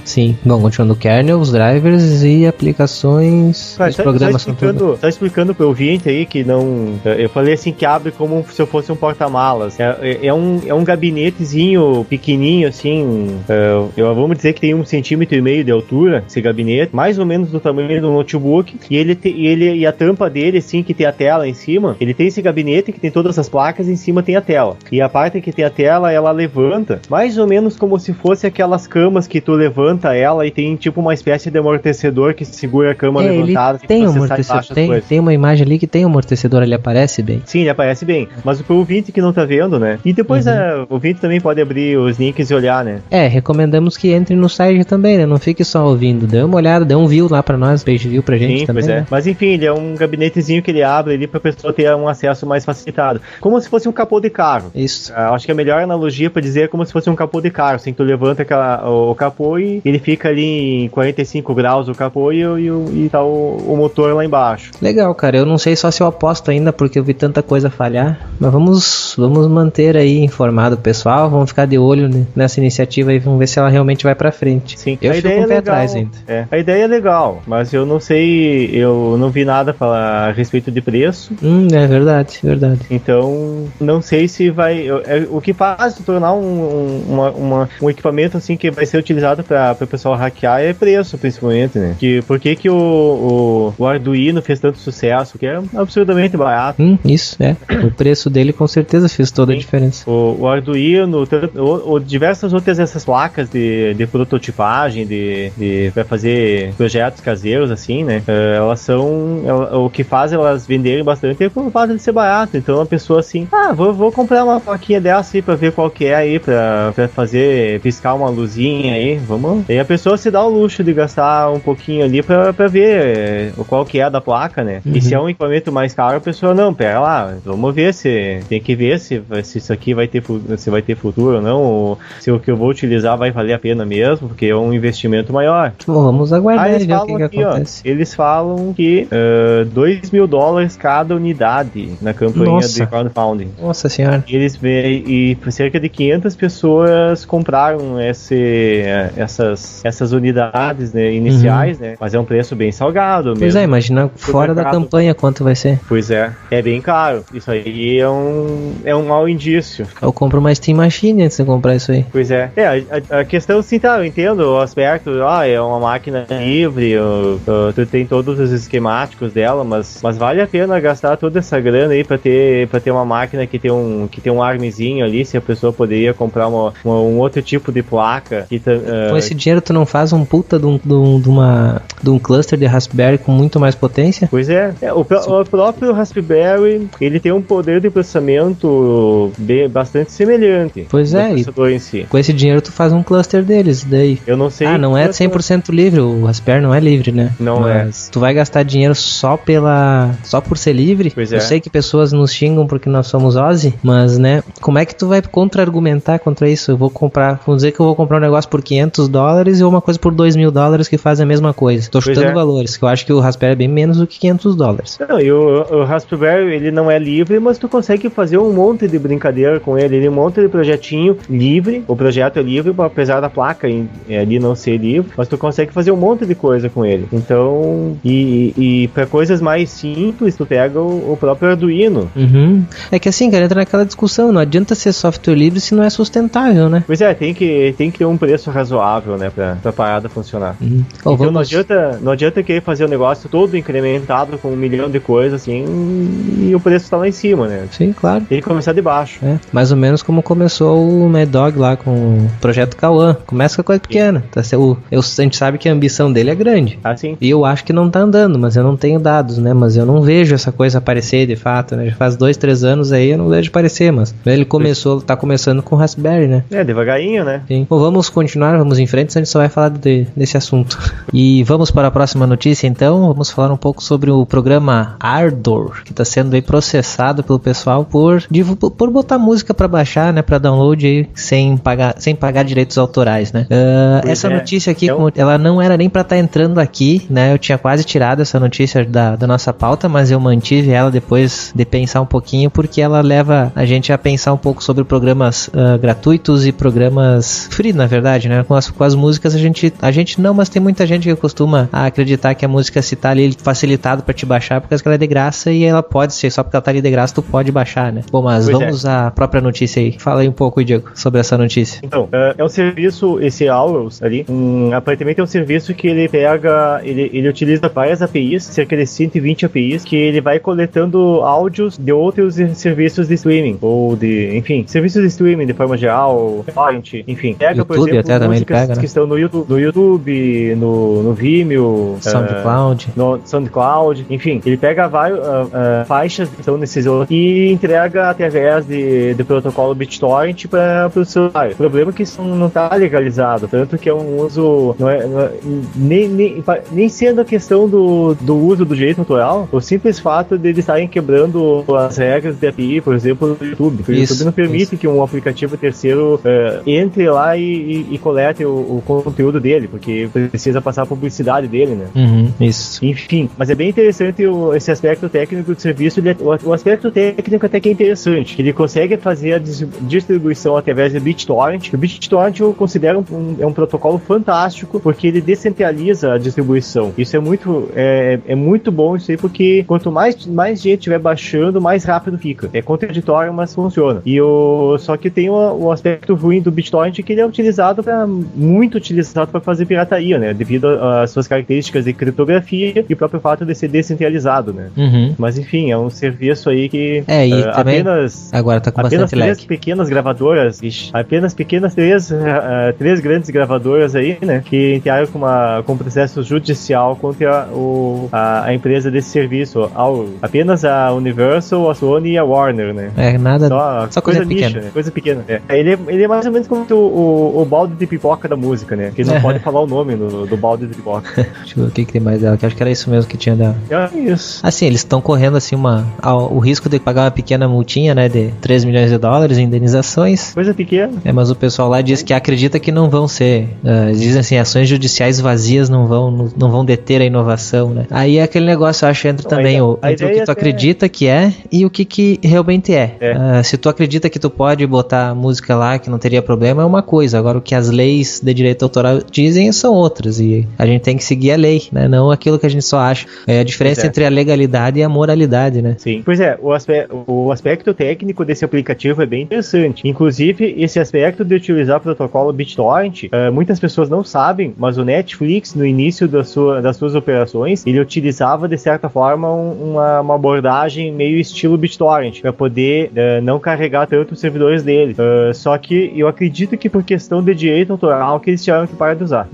S3: Sim. Bom, continuando o kernel, os drivers e aplicações, os programas são tudo.
S4: Tá explicando pro ouvinte aí que não... Eu falei assim que abre como se eu fosse um porta-malas. É um gabinetezinho pequenininho, assim, vamos dizer que tem 1,5 cm de altura, esse gabinete, mais ou menos do tamanho do notebook, e a tampa dele, assim, que tem a tela em cima, ele tem esse gabinete que tem todas as placas, e em cima tem a tela. E a parte que tem a tela, ela levanta, mais ou menos como se fosse aquelas camas que tu levanta ela e tem tipo uma espécie de amortecedor que segura a cama levantada.
S3: Tem um amortecedor, tem uma imagem ali que tem um amortecedor, ele aparece bem.
S4: Sim, ele aparece bem, mas o ouvinte que não tá vendo, né? E depois o ouvinte também pode abrir os links e olhar, né?
S3: Recomendamos que entre no site também, né? Não fique só ouvindo, dê uma olhada, dê um view lá pra nós, page view pra gente. Sim, também.
S4: Pois é. Né? Mas enfim, ele é um gabinetezinho que ele abre ali pra pessoa ter um acesso mais facilitado. Como se fosse um capô de carro.
S3: Isso.
S4: Acho que a melhor analogia pra dizer é como se fosse um capô de carro. Assim, tu levanta o capô e ele fica ali em 45 graus o capô e tá o motor lá embaixo.
S3: Legal, cara. Eu não sei só se eu aposto ainda, porque eu vi tanta coisa falhar. Mas vamos manter aí informado o pessoal. Vamos ficar de olho nessa iniciativa e vamos ver se ela realmente vai pra frente.
S4: Sim,
S3: eu fico com o pé atrás ainda.
S4: A ideia é legal, mas eu não sei, eu não vi nada falar a respeito de preço.
S3: É verdade.
S4: Então, não sei se vai... o que faz se tornar um equipamento assim que vai ser utilizado para o pessoal hackear é preço, principalmente, né? Por que o Arduino fez tanto sucesso? Que é absurdamente barato.
S3: Isso, o preço dele com certeza fez toda a diferença.
S4: O Arduino, diversas outras essas placas de prototipagem, para fazer projetos caseiros, assim, né? O que faz elas venderem bastante é por fato de ser barato. Então a pessoa assim, vou comprar uma plaquinha dessa aí pra ver qual que é aí, pra fazer, piscar uma luzinha aí, vamos. E a pessoa se dá o luxo de gastar um pouquinho ali pra ver qual que é da placa, né? E se é um equipamento mais caro, a pessoa, não, pera lá, vamos ver tem que ver se isso aqui vai ter futuro ou não, ou se o que eu vou utilizar vai valer a pena mesmo, porque é um investimento maior.
S3: Bom, vamos aguardar e ver o que acontece.
S4: Eles falam que $2.000 cada unidade. na campanha
S3: Nossa.
S4: de crowdfunding.
S3: Nossa senhora.
S4: E cerca de 500 pessoas compraram essas unidades, né, iniciais, né? Mas é um preço bem salgado mesmo.
S3: Pois é, imagina fora da campanha quanto vai ser.
S4: Pois é bem caro. Isso aí é um mau indício.
S3: Eu compro uma Steam Machine antes de comprar isso aí.
S4: Pois é. A questão, sim, tá, eu entendo o aspecto, é uma máquina livre, tu tem todos os esquemáticos dela, mas vale a pena gastar toda essa grana aí pra ter uma máquina que tem um ARMzinho ali, se a pessoa poderia comprar um outro tipo de placa.
S3: Com esse dinheiro tu não faz um puta de um cluster de Raspberry com muito mais potência?
S4: Pois é. O próprio Raspberry, ele tem um poder de processamento bastante semelhante.
S3: Pois é,
S4: em si.
S3: Com esse dinheiro tu faz um cluster deles, daí.
S4: Eu não sei.
S3: Não é 100% livre, o Raspberry não é livre, né?
S4: Não
S3: mas tu vai gastar dinheiro só por ser livre?
S4: Pois é.
S3: Eu sei que pessoas nos xingam porque nós somos Ozzy, mas, né, como é que tu vai contra-argumentar contra isso? Vamos dizer que eu vou comprar um negócio por $500 ou uma coisa por $2.000 que faz a mesma coisa. Tô chutando valores, que eu acho que o Raspberry é bem menos do que $500.
S4: Não, e o Raspberry, ele não é livre, mas tu consegue fazer um monte de brincadeira com ele. Ele é um monte de projetinho livre. O projeto é livre, apesar da placa ali não ser livre, mas tu consegue fazer um monte de coisa com ele. Então, e para coisas mais simples, tu pega o próprio Arduino.
S3: Uhum. É que assim, cara, entra naquela discussão, não adianta ser software livre se não é sustentável, né?
S4: Pois é, tem que ter um preço razoável, né, pra parada funcionar.
S3: Uhum.
S4: Então não adianta querer fazer o negócio todo incrementado com 1 milhão de coisas, assim, e o preço tá lá em cima, né?
S3: Sim, claro.
S4: Tem que começar de baixo.
S3: É, mais ou menos como começou o Mad Dog lá com o Projeto Cauã. Começa com a coisa pequena. Tá? A gente sabe que a ambição dele é grande.
S4: Ah, sim.
S3: E eu acho que não tá andando, mas eu não tenho dados, né? Mas eu não vejo essa coisa aparecer de fato, né? Já faz 2-3 anos aí eu não vejo aparecer, mas ele tá começando com o Raspberry, né?
S4: É, devagarinho, né?
S3: Sim. Bom, vamos continuar, vamos em frente, a gente só vai falar desse assunto. E vamos para a próxima notícia, então. Vamos falar um pouco sobre o programa Ardor, que está sendo aí processado pelo pessoal por botar música para baixar, né? Para download aí, sem pagar direitos autorais, né? Essa notícia aqui, ela não era nem para estar entrando aqui, né? Eu tinha quase tirado essa notícia da nossa pauta, mas eu mantive ela depois de pensar um pouquinho, porque ela leva a gente a pensar um pouco sobre programas gratuitos e programas free, na verdade, né? Com as músicas a gente não, mas tem muita gente que costuma acreditar que a música se tá ali facilitado para te baixar porque ela é de graça, e ela pode ser, só porque ela tá ali de graça tu pode baixar, né? Bom, mas vamos à própria notícia aí. Fala aí um pouco, Diego, sobre essa notícia.
S4: Então, é um serviço, esse Aurals ali, aparentemente é um serviço que ele pega, ele utiliza várias APIs, cerca de 120 APIs, que ele vai coletando áudios de outros serviços de streaming, ou enfim, serviços de streaming de forma geral, torrent, enfim. Pega,
S3: YouTube,
S4: por exemplo,
S3: até também ele pega, né?
S4: Que estão no YouTube, no Vimeo, SoundCloud, enfim, ele pega várias faixas que estão nesses outros e entrega através de protocolo BitTorrent para o celular. O problema é que isso não está legalizado, tanto que é um uso, nem sendo a questão do uso do direito autoral, o simples fato de eles estarem quebrando as regras de API, por exemplo, do YouTube. Porque o YouTube não permite que um aplicativo terceiro entre lá e colete o conteúdo dele, porque precisa passar a publicidade dele, né?
S3: Isso.
S4: Enfim, mas é bem interessante esse aspecto técnico do serviço. O aspecto técnico até que é interessante. Ele consegue fazer a distribuição através de BitTorrent. O BitTorrent eu considero um protocolo fantástico, porque ele descentraliza a distribuição. Isso é muito bom isso aí, porque quanto mais gente estiver baixando, mais rápido fica. É contraditório, mas funciona. Só que tem o aspecto ruim do BitTorrent, que ele é muito utilizado para fazer pirataria, né? Devido às suas características de criptografia e o próprio fato de ser descentralizado, né? Mas enfim, é um serviço aí que
S3: agora tá com
S4: apenas
S3: bastante lag.
S4: Três grandes gravadoras aí, né? Que entraram com processo judicial contra a empresa desse serviço. Apenas a Universal, a Sony e a Warner, né?
S3: Só coisa pequena.
S4: Né? Coisa pequena. Ele é mais ou menos como o balde de pipoca da música, né? Que não pode falar o nome do balde de pipoca.
S3: Deixa eu ver o que tem mais dela, que acho que era isso mesmo que tinha dela.
S4: É isso.
S3: Assim, eles estão correndo assim o risco de pagar uma pequena multinha, né, de $3 milhões em indenizações.
S4: Coisa pequena.
S3: Mas o pessoal lá diz que acredita que não vão ser, dizem assim, ações judiciais vazias não vão deter a inovação, né? Aí é aquele negócio, eu acho, entra também, o que tu acredita acredita que é e o que realmente é. Se tu acredita que tu pode botar música lá que não teria problema, é uma coisa. Agora, o que as leis de direito autoral dizem são outras. E a gente tem que seguir a lei, né? Não aquilo que a gente só acha. É a diferença entre a legalidade e a moralidade, né?
S4: Sim. Pois é, o aspecto técnico desse aplicativo é bem interessante. Inclusive, esse aspecto de utilizar o protocolo BitTorrent, muitas pessoas não sabem, mas o Netflix, no início das suas operações, ele utilizava, de certa forma, uma abordagem meio estilo BitTorrent, para poder não carregar tanto os servidores dele. Só que eu acredito que por questão de direito autoral que eles tiveram que parar de usar.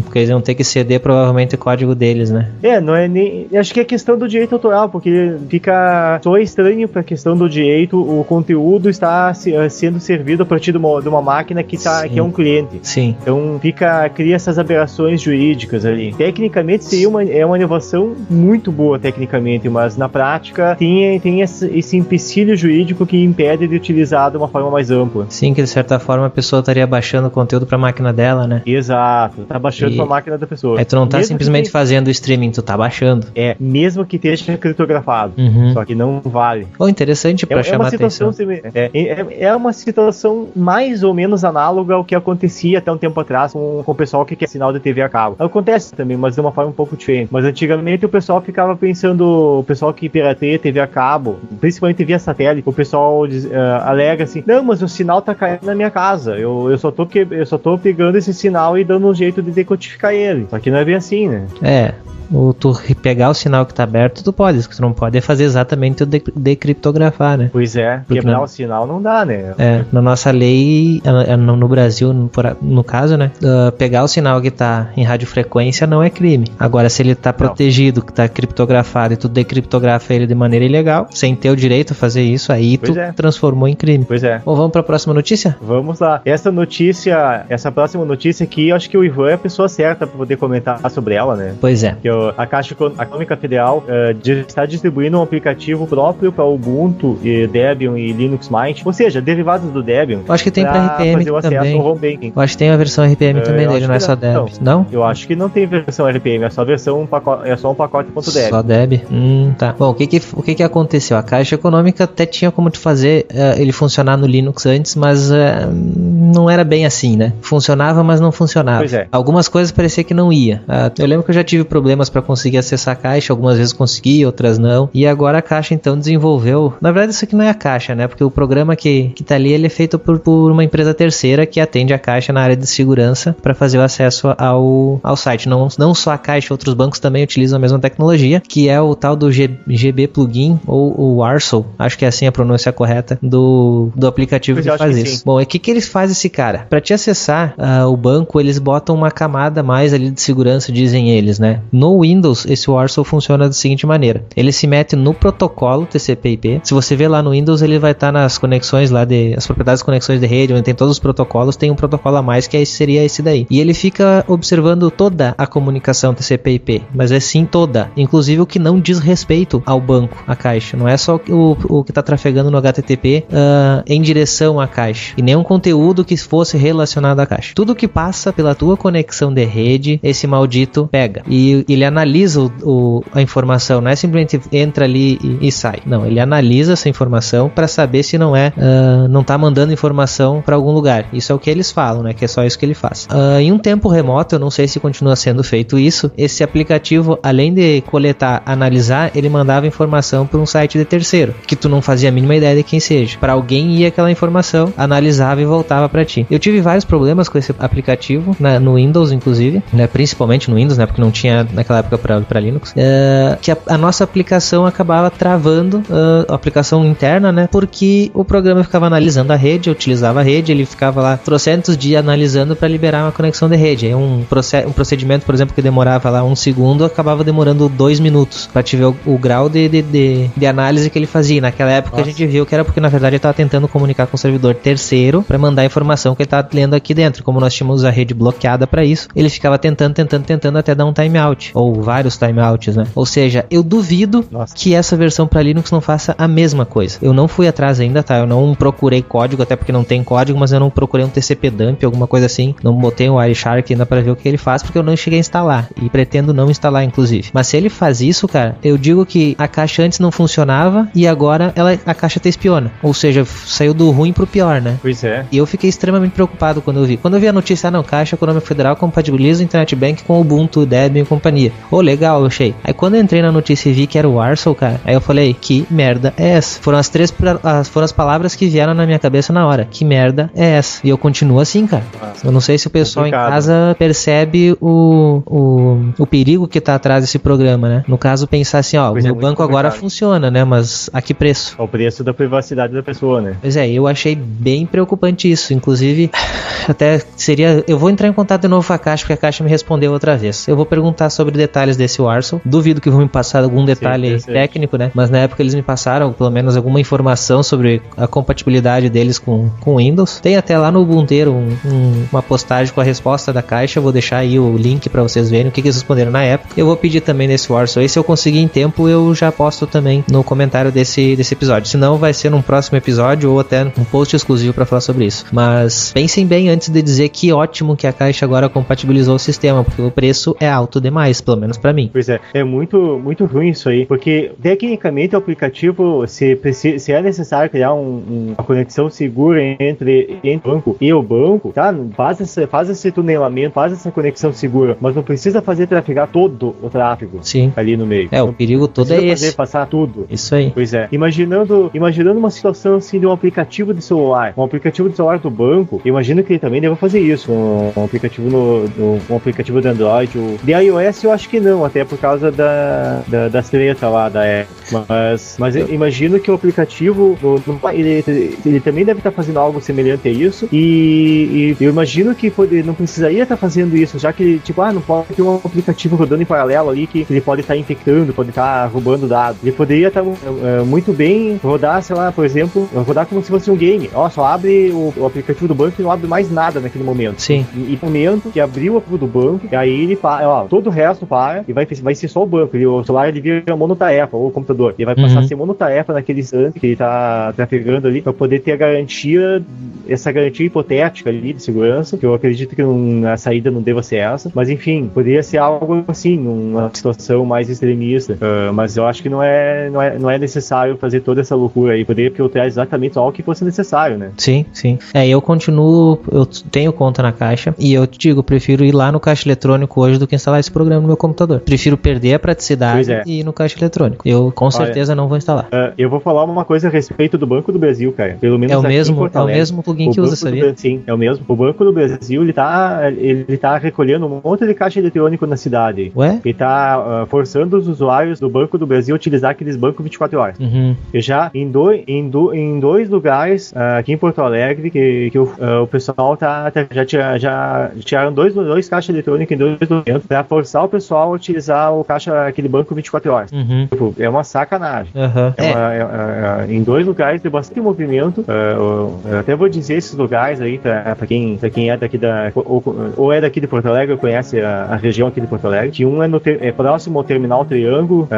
S3: Porque eles vão ter que ceder provavelmente o código deles, né?
S4: Não é nem... Acho que é questão do direito autoral, porque fica só estranho pra questão do direito, o conteúdo está sendo servido a partir de uma máquina que é um cliente.
S3: Sim.
S4: Então cria essas aberrações jurídicas ali. Tecnicamente seria uma inovação muito boa tecnicamente, mas na prática tem esse empecilho jurídico que impede de utilizar de uma forma mais ampla.
S3: Sim, que de certa forma a pessoa estaria baixando o conteúdo pra máquina dela, né?
S4: Exato, tá baixando pra máquina da pessoa.
S3: Aí tu não tá simplesmente fazendo o streaming, tu tá baixando.
S4: Mesmo que esteja criptografado, só que não vale.
S3: Interessante pra chamar atenção.
S4: É uma situação mais ou menos análoga ao que acontecia até um tempo atrás com o pessoal que quer sinal de TV a cabo. Acontece também, mas de uma forma um pouco diferente. Mas antigamente o pessoal ficava pensando, o pessoal que pirateia TV a cabo, principalmente via satélite, o pessoal alega assim, não, mas o sinal tá caindo na minha casa, eu só tô pegando esse sinal e dando um jeito de decodificar ele. Só que não é bem assim, né?
S3: Tu pegar o sinal que tá aberto, tu pode. O que tu não pode é fazer exatamente o decriptografar, né?
S4: Pois é, quebrar o sinal não dá, né?
S3: Na nossa lei, no Brasil, no caso, né? Pegar o sinal que tá em radiofrequência não é crime. Agora, se ele tá protegido, que tá criptografado e tu decriptografa ele de maneira ilegal, sem ter o direito a fazer isso, aí tu transformou em crime.
S4: Pois é.
S3: Bom, vamos pra próxima notícia?
S4: Vamos lá. Essa próxima notícia aqui, eu acho que o Ivan é a pessoa certa pra poder comentar sobre ela, né?
S3: Pois é.
S4: A Caixa Econômica Federal está distribuindo um aplicativo próprio para Ubuntu, Debian e Linux Mint, ou seja, derivados do Debian.
S3: Eu acho que tem para RPM também. Eu acho que tem a versão RPM também dele, não é só Debian. Não?
S4: Eu acho que não tem versão RPM, é só um pacote.deb.
S3: Só Deb? Tá. Bom, o que aconteceu? A Caixa Econômica até tinha como tu fazer ele funcionar no Linux antes, mas não era bem assim, né? Funcionava, mas não funcionava.
S4: Pois é.
S3: Algumas coisas parecia que não ia. Eu lembro que eu já tive problemas para conseguir acessar a Caixa, algumas vezes consegui, outras não. E agora a Caixa então desenvolveu, na verdade isso aqui não é a Caixa, né? Porque o programa que tá ali, ele é feito por uma empresa terceira que atende a Caixa na área de segurança para fazer o acesso ao site. Não só a Caixa, outros bancos também utilizam a mesma tecnologia, que é o tal do GB Plugin ou o Warsaw, acho que é assim a pronúncia correta do aplicativo que faz isso. Bom, o que eles fazem esse cara? Para te acessar o banco, eles botam uma camada a mais ali de segurança, dizem eles, né? No Windows, esse Warsaw funciona da seguinte maneira. Ele se mete no protocolo TCP/IP. Se você ver lá no Windows, ele vai estar nas conexões lá as propriedades de conexões de rede, onde tem todos os protocolos, tem um protocolo a mais que seria esse daí. E ele fica observando toda a comunicação TCP/IP, mas é sim toda, inclusive o que não diz respeito ao banco, a Caixa. Não é só o que está trafegando no HTTP em direção à Caixa, e nenhum conteúdo que fosse relacionado à Caixa. Tudo que passa pela tua conexão de rede, esse maldito pega. E ele analisa a informação, não é simplesmente entra ali e sai. Não, ele analisa essa informação para saber se não tá mandando informação para algum lugar. Isso é o que eles falam, né? Que é só isso que ele faz. Em um tempo remoto, eu não sei se continua sendo feito isso, esse aplicativo, além de coletar, analisar, ele mandava informação para um site de terceiro, que tu não fazia a mínima ideia de quem seja. Para alguém ia aquela informação, analisava e voltava para ti. Eu tive vários problemas com esse aplicativo, no Windows, inclusive, né? Principalmente no Windows, né? Porque não tinha naquela época para Linux, que a nossa aplicação acabava travando, a aplicação interna, né? Porque o programa ficava analisando a rede, utilizava a rede, ele ficava lá trocentos dias analisando para liberar uma conexão de rede. Aí um procedimento, por exemplo, que demorava lá 1 segundo, acabava demorando 2 minutos para te ver o grau de análise que ele fazia. Naquela época a gente viu que era porque na verdade ele estava tentando comunicar com o servidor terceiro para mandar a informação que ele estava lendo aqui dentro. Como nós tínhamos a rede bloqueada para isso, isso, ele ficava tentando até dar um timeout, ou vários timeouts, né? Ou seja, eu duvido que essa versão para Linux não faça a mesma coisa. Eu não fui atrás ainda, tá? Eu não procurei código, até porque não tem código, mas eu não procurei um TCP dump, alguma coisa assim. Não botei um Wireshark ainda para ver o que ele faz, porque eu não cheguei a instalar, e pretendo não instalar, inclusive. Mas se ele faz isso, cara, eu digo que a caixa antes não funcionava e agora a caixa te espiona. Ou seja, saiu do ruim pro pior, né?
S4: Pois é.
S3: E eu fiquei extremamente preocupado quando eu vi. Quando eu vi a notícia, não, Caixa Econômica Federal compatibiliza o Internet Bank com o Ubuntu, Debian e companhia. Legal, eu achei. Aí quando eu entrei na notícia e vi que era o Warsaw, cara, aí eu falei, que merda é essa? Foram as palavras que vieram na minha cabeça na hora. Que merda é essa? E eu continuo assim, cara. Eu não sei se o pessoal em casa percebe o perigo que tá atrás desse programa, né? No caso, pensar assim, ó, o meu banco agora funciona, né? Mas a que preço?
S4: Ao preço da privacidade da pessoa, né?
S3: Pois é, eu achei bem preocupante isso. Inclusive, até seria... Eu vou entrar em contato de novo com a Caixa, porque a Caixa me respondeu outra vez. Eu vou perguntar sobre detalhes desse Warsaw. Duvido que vão me passar algum detalhe técnico, né? Mas na época eles me passaram, pelo menos, alguma informação sobre a compatibilidade deles com Windows. Tem até lá no Ubuntu uma postagem com a resposta da Caixa. Eu vou deixar aí o link pra vocês verem o que eles responderam na época. Eu vou pedir também nesse Warsaw. E se eu conseguir em tempo, eu já posto também no comentário desse episódio. Se não, vai ser num próximo episódio ou até um post exclusivo pra falar sobre isso. Mas pensem bem antes de dizer que ótimo que a Caixa agora compatibilizou o sistema, porque o preço é alto demais, pelo menos pra mim.
S4: Pois é muito, muito ruim isso aí, porque tecnicamente o aplicativo, se é necessário criar uma conexão segura entre o banco e o banco, tá? Faz esse tunelamento, faz essa conexão segura, mas não precisa fazer trafegar todo o tráfego.
S3: Sim.
S4: Ali no meio.
S3: O perigo todo é esse.
S4: Fazer passar tudo.
S3: Isso aí.
S4: Pois é. Imaginando uma situação assim de um aplicativo de celular, do banco, eu imagino que ele também deva fazer isso, um aplicativo um aplicativo do Android. De iOS eu acho que não, até por causa das tretas lá da Apple. Mas eu imagino que o aplicativo ele também deve estar fazendo algo semelhante a isso, e eu imagino que não precisaria estar fazendo isso, já que não pode ter um aplicativo rodando em paralelo ali que ele pode estar infectando, pode estar roubando dados. Ele poderia estar muito bem rodar, sei lá, por exemplo, rodar como se fosse um game. Só abre o aplicativo do banco e não abre mais nada naquele momento.
S3: Sim.
S4: E no momento que abriu o aplicativo do banco, e aí ele todo o resto para e vai ser só o banco. O celular ele vira monotarefa, ou o computador. Ele vai passar a ser monotarefa naquele instante que ele tá trafegando ali, para poder ter essa garantia hipotética ali de segurança, que eu acredito que a saída não deva ser essa. Mas enfim, poderia ser algo assim, uma situação mais extremista. Mas eu acho que não é necessário fazer toda essa loucura aí. Poderia filtrar exatamente algo que fosse necessário, né?
S3: Sim. Eu tenho conta na Caixa, e eu te digo, prefiro ir lá no caixa eletrônico hoje do que instalar esse programa no meu computador. Prefiro perder a praticidade e ir no caixa eletrônico. Eu com certeza não vou instalar.
S4: Eu vou falar uma coisa a respeito do Banco do Brasil, cara. Pelo menos
S3: é o mesmo plugin que usa, sabia?
S4: Sim, é o mesmo. O Banco do Brasil, ele tá recolhendo um monte de caixa eletrônico na cidade.
S3: Ué?
S4: Ele tá forçando os usuários do Banco do Brasil a utilizar aqueles bancos 24 horas. E já em dois lugares aqui em Porto Alegre que o pessoal já tiraram dois caixas eletrônicos em 2 momentos pra forçar o pessoal a utilizar aquele banco 24 horas. É uma sacanagem. Em 2 lugares tem bastante movimento. Eu até vou dizer esses lugares aí pra quem é daqui ou é daqui de Porto Alegre ou conhece a região aqui de Porto Alegre. Que um é próximo ao Terminal Triângulo,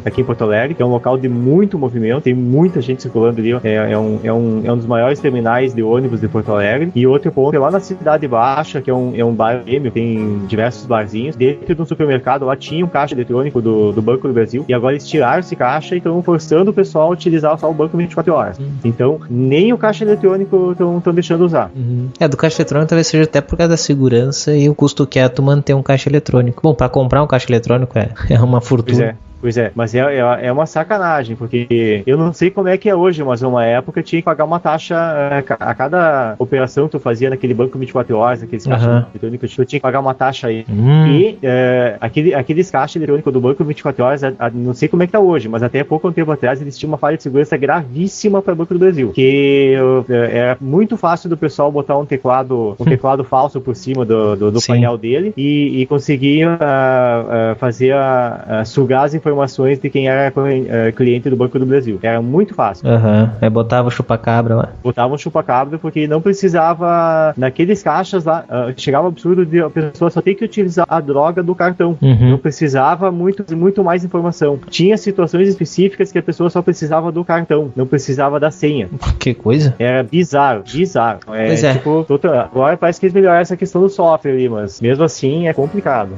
S4: aqui em Porto Alegre, que é um local de muito movimento, tem muita gente circulando ali. É um dos maiores terminais de ônibus de Porto Alegre. E outro ponto é lá na Cidade Baixa, que é um bar prêmio, tem diversos barzinhos. Dentro de um supermercado lá tinha um caixa eletrônico do Banco do Brasil, e agora eles tiraram esse caixa e estão forçando o pessoal a utilizar só o banco 24 horas. Então, nem o caixa eletrônico estão deixando usar.
S3: Do caixa eletrônico talvez seja até por causa da segurança e o custo que é tu manter um caixa eletrônico. Bom, para comprar um caixa eletrônico é uma fortuna.
S4: Pois é, mas é uma sacanagem, porque eu não sei como é que é hoje, mas numa época tinha que pagar uma taxa a cada operação que tu fazia naquele banco 24 horas, aqueles caixas eletrônicos, tu tinha que pagar uma taxa aí. E aqueles caixas eletrônicos do banco 24 horas, não sei como é que tá hoje, mas até pouco tempo atrás eles tinham uma falha de segurança gravíssima para o Banco do Brasil, que é muito fácil do pessoal botar um teclado falso por cima do painel dele e conseguir sugar as informações informações de quem era cliente do Banco do Brasil. Era muito fácil.
S3: Aí botava o chupa-cabra lá.
S4: Botava um chupa-cabra porque não precisava, naqueles caixas lá, chegava o absurdo de a pessoa só ter que utilizar a droga do cartão. Não precisava muito mais informação. Tinha situações específicas que a pessoa só precisava do cartão, não precisava da senha.
S3: Que coisa.
S4: Era bizarro.
S3: Pois é.
S4: Tipo, agora parece que eles melhoraram essa questão do software ali, mas mesmo assim é complicado.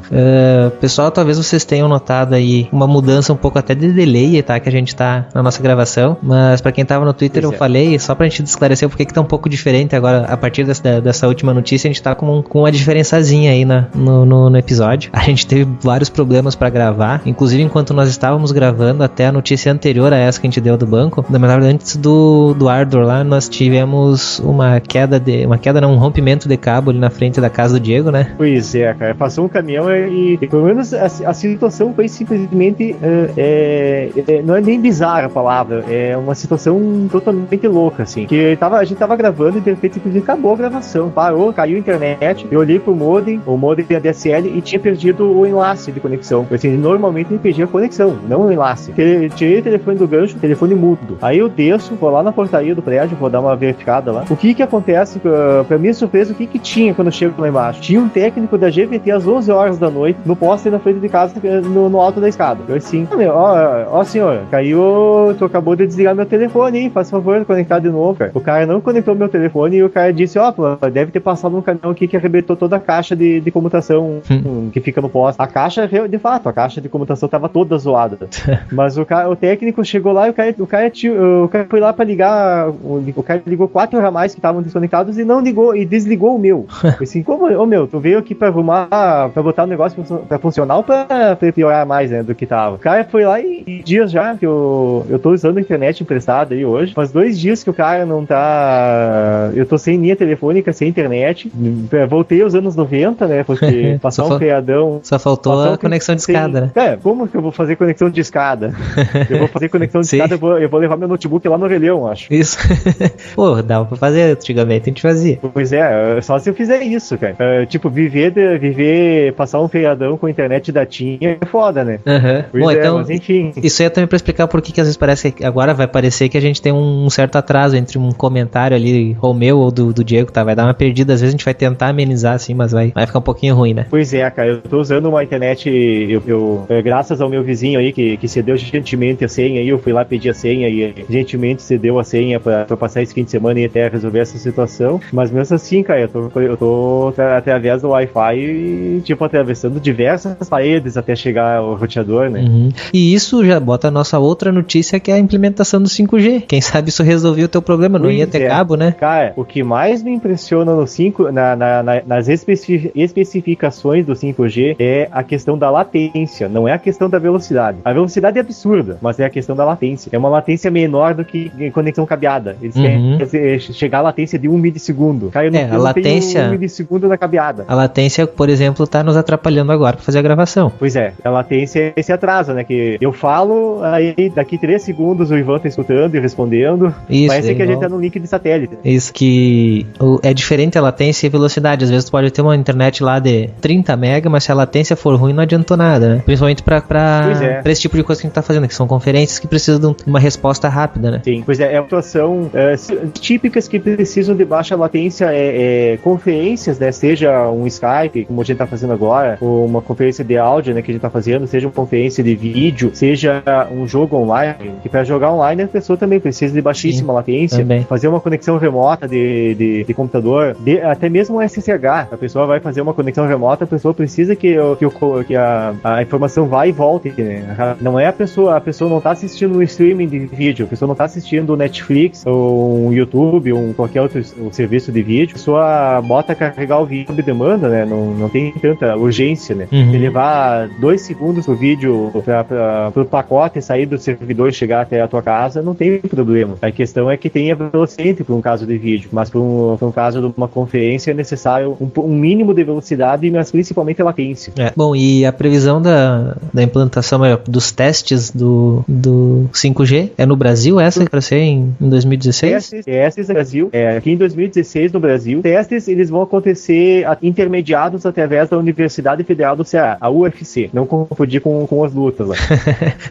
S3: Pessoal, talvez vocês tenham notado aí uma mudança um pouco até de delay, tá? Que a gente tá na nossa gravação, mas pra quem tava no Twitter eu falei, só pra gente esclarecer porque que tá um pouco diferente agora, a partir dessa última notícia, a gente tá com uma diferençazinha aí no episódio. A gente teve vários problemas pra gravar, inclusive enquanto nós estávamos gravando, até a notícia anterior a essa que a gente deu do banco, na verdade antes do Ardor lá, nós tivemos um rompimento de cabo ali na frente da casa do Diego, né?
S4: Pois é, cara, passou um caminhão e pelo menos a situação foi simplesmente não é nem bizarra a palavra, é uma situação totalmente louca, assim, que a gente tava gravando e de repente acabou a gravação, parou, caiu a internet, eu olhei pro modem, o modem da DSL e tinha perdido o enlace de conexão. Assim, normalmente ele perdia a conexão, não o enlace. Tirei o telefone do gancho, telefone mudo. Aí eu desço, vou lá na portaria do prédio, vou dar uma verificada lá. O que acontece, pra minha surpresa, o que tinha quando eu chego lá embaixo? Tinha um técnico da GVT às 11 horas da noite, no poste na frente de casa, no alto da escada. Eu assim, ó senhor, caiu, tu acabou de desligar meu telefone, hein? Faz favor de conectar de novo, cara. O cara não conectou meu telefone e o cara disse, deve ter passado um caminhão aqui que arrebentou toda a caixa de comutação que fica no poste. A caixa, de fato, a caixa de comutação tava toda zoada. Mas o técnico chegou lá e o cara foi lá pra ligar, o cara ligou 4 ramais que estavam desconectados e não ligou, e desligou o meu. Assim, como, meu, tu veio aqui pra arrumar, pra botar o negócio pra funcionar ou pra piorar mais, né, do que tava. O cara foi lá e dias já que eu tô usando a internet emprestada aí hoje, faz 2 dias que o cara não tá, eu tô sem linha telefônica, sem internet, voltei aos anos 90, né, porque passar um feriadão...
S3: Só faltou a conexão de escada, né?
S4: Como que eu vou fazer conexão de escada? Eu vou fazer conexão de escada, eu vou levar meu notebook lá no orelhão, acho.
S3: Isso. Pô, dava pra fazer, antigamente a gente fazia.
S4: Pois só se eu fizer isso, cara. Tipo, passar um feriadão com internet datinha é foda, né?
S3: Bom, então,
S4: mas enfim.
S3: Isso aí é também pra explicar por que às vezes parece que agora vai parecer que a gente tem um certo atraso entre um comentário ali, ou meu ou do Diego, tá? Vai dar uma perdida, às vezes a gente vai tentar amenizar assim, mas vai ficar um pouquinho ruim, né?
S4: Pois cara, eu tô usando uma internet, graças ao meu vizinho aí, que cedeu gentilmente a senha aí, eu fui lá pedir a senha e gentilmente cedeu a senha pra passar esse fim de semana e até resolver essa situação, mas mesmo assim, cara, eu tô através do Wi-Fi, tipo, atravessando diversas paredes até chegar ao roteador, né?
S3: E isso já bota a nossa outra notícia, que é a implementação do 5G. Quem sabe isso resolveu o teu problema, não ia ter cabo, né?
S4: Cara, o que mais me impressiona no 5, nas especificações do 5G é a questão da latência, não é a questão da velocidade. A velocidade é absurda, mas é a questão da latência. É uma latência menor do que conexão cabeada. Eles querem chegar à latência de 1 milissegundo. Cara, eu não tenho 1 milissegundo na cabeada.
S3: A latência, por exemplo, tá nos atrapalhando agora pra fazer a gravação.
S4: Pois a latência é esse atraso, né? Que eu falo, aí daqui 3 segundos o Ivan tá escutando e respondendo.
S3: Isso,
S4: parece que a gente tá num link de satélite.
S3: Isso, que é diferente a latência e a velocidade. Às vezes tu pode ter uma internet lá de 30 mega, mas se a latência for ruim, não adiantou nada, né? Principalmente pra esse tipo de coisa que a gente tá fazendo, que são conferências que precisam de uma resposta rápida, né?
S4: Sim, pois é uma situação típicas que precisam de baixa latência, conferências, né? Seja um Skype, como a gente tá fazendo agora, ou uma conferência de áudio, né, que a gente tá fazendo, seja uma conferência de vídeo, seja um jogo online, que para jogar online a pessoa também precisa de baixíssima latência,
S3: também.
S4: Fazer uma conexão remota de computador, até mesmo um SSH, a pessoa vai fazer uma conexão remota, a pessoa precisa que a informação vá e volte, né? Não é a pessoa não tá assistindo um streaming de vídeo, a pessoa não tá assistindo Netflix, ou um YouTube, ou qualquer outro serviço de vídeo, a pessoa bota carregar o vídeo sob demanda, né? Não tem tanta urgência, né? Se levar 2 segundos pro vídeo pro pacote sair do servidor e chegar até a tua casa, não tem problema. A questão é que tenha velocidade para um caso de vídeo, mas para um caso de uma conferência é necessário um mínimo de velocidade, mas principalmente latência.
S3: Bom, e a previsão da implantação dos testes do 5G é no Brasil, essa para ser em 2016?
S4: Testes no Brasil, aqui em 2016 no Brasil, testes eles vão acontecer intermediados através da Universidade Federal do Ceará, a UFC, não confundir com as prostitutas lá.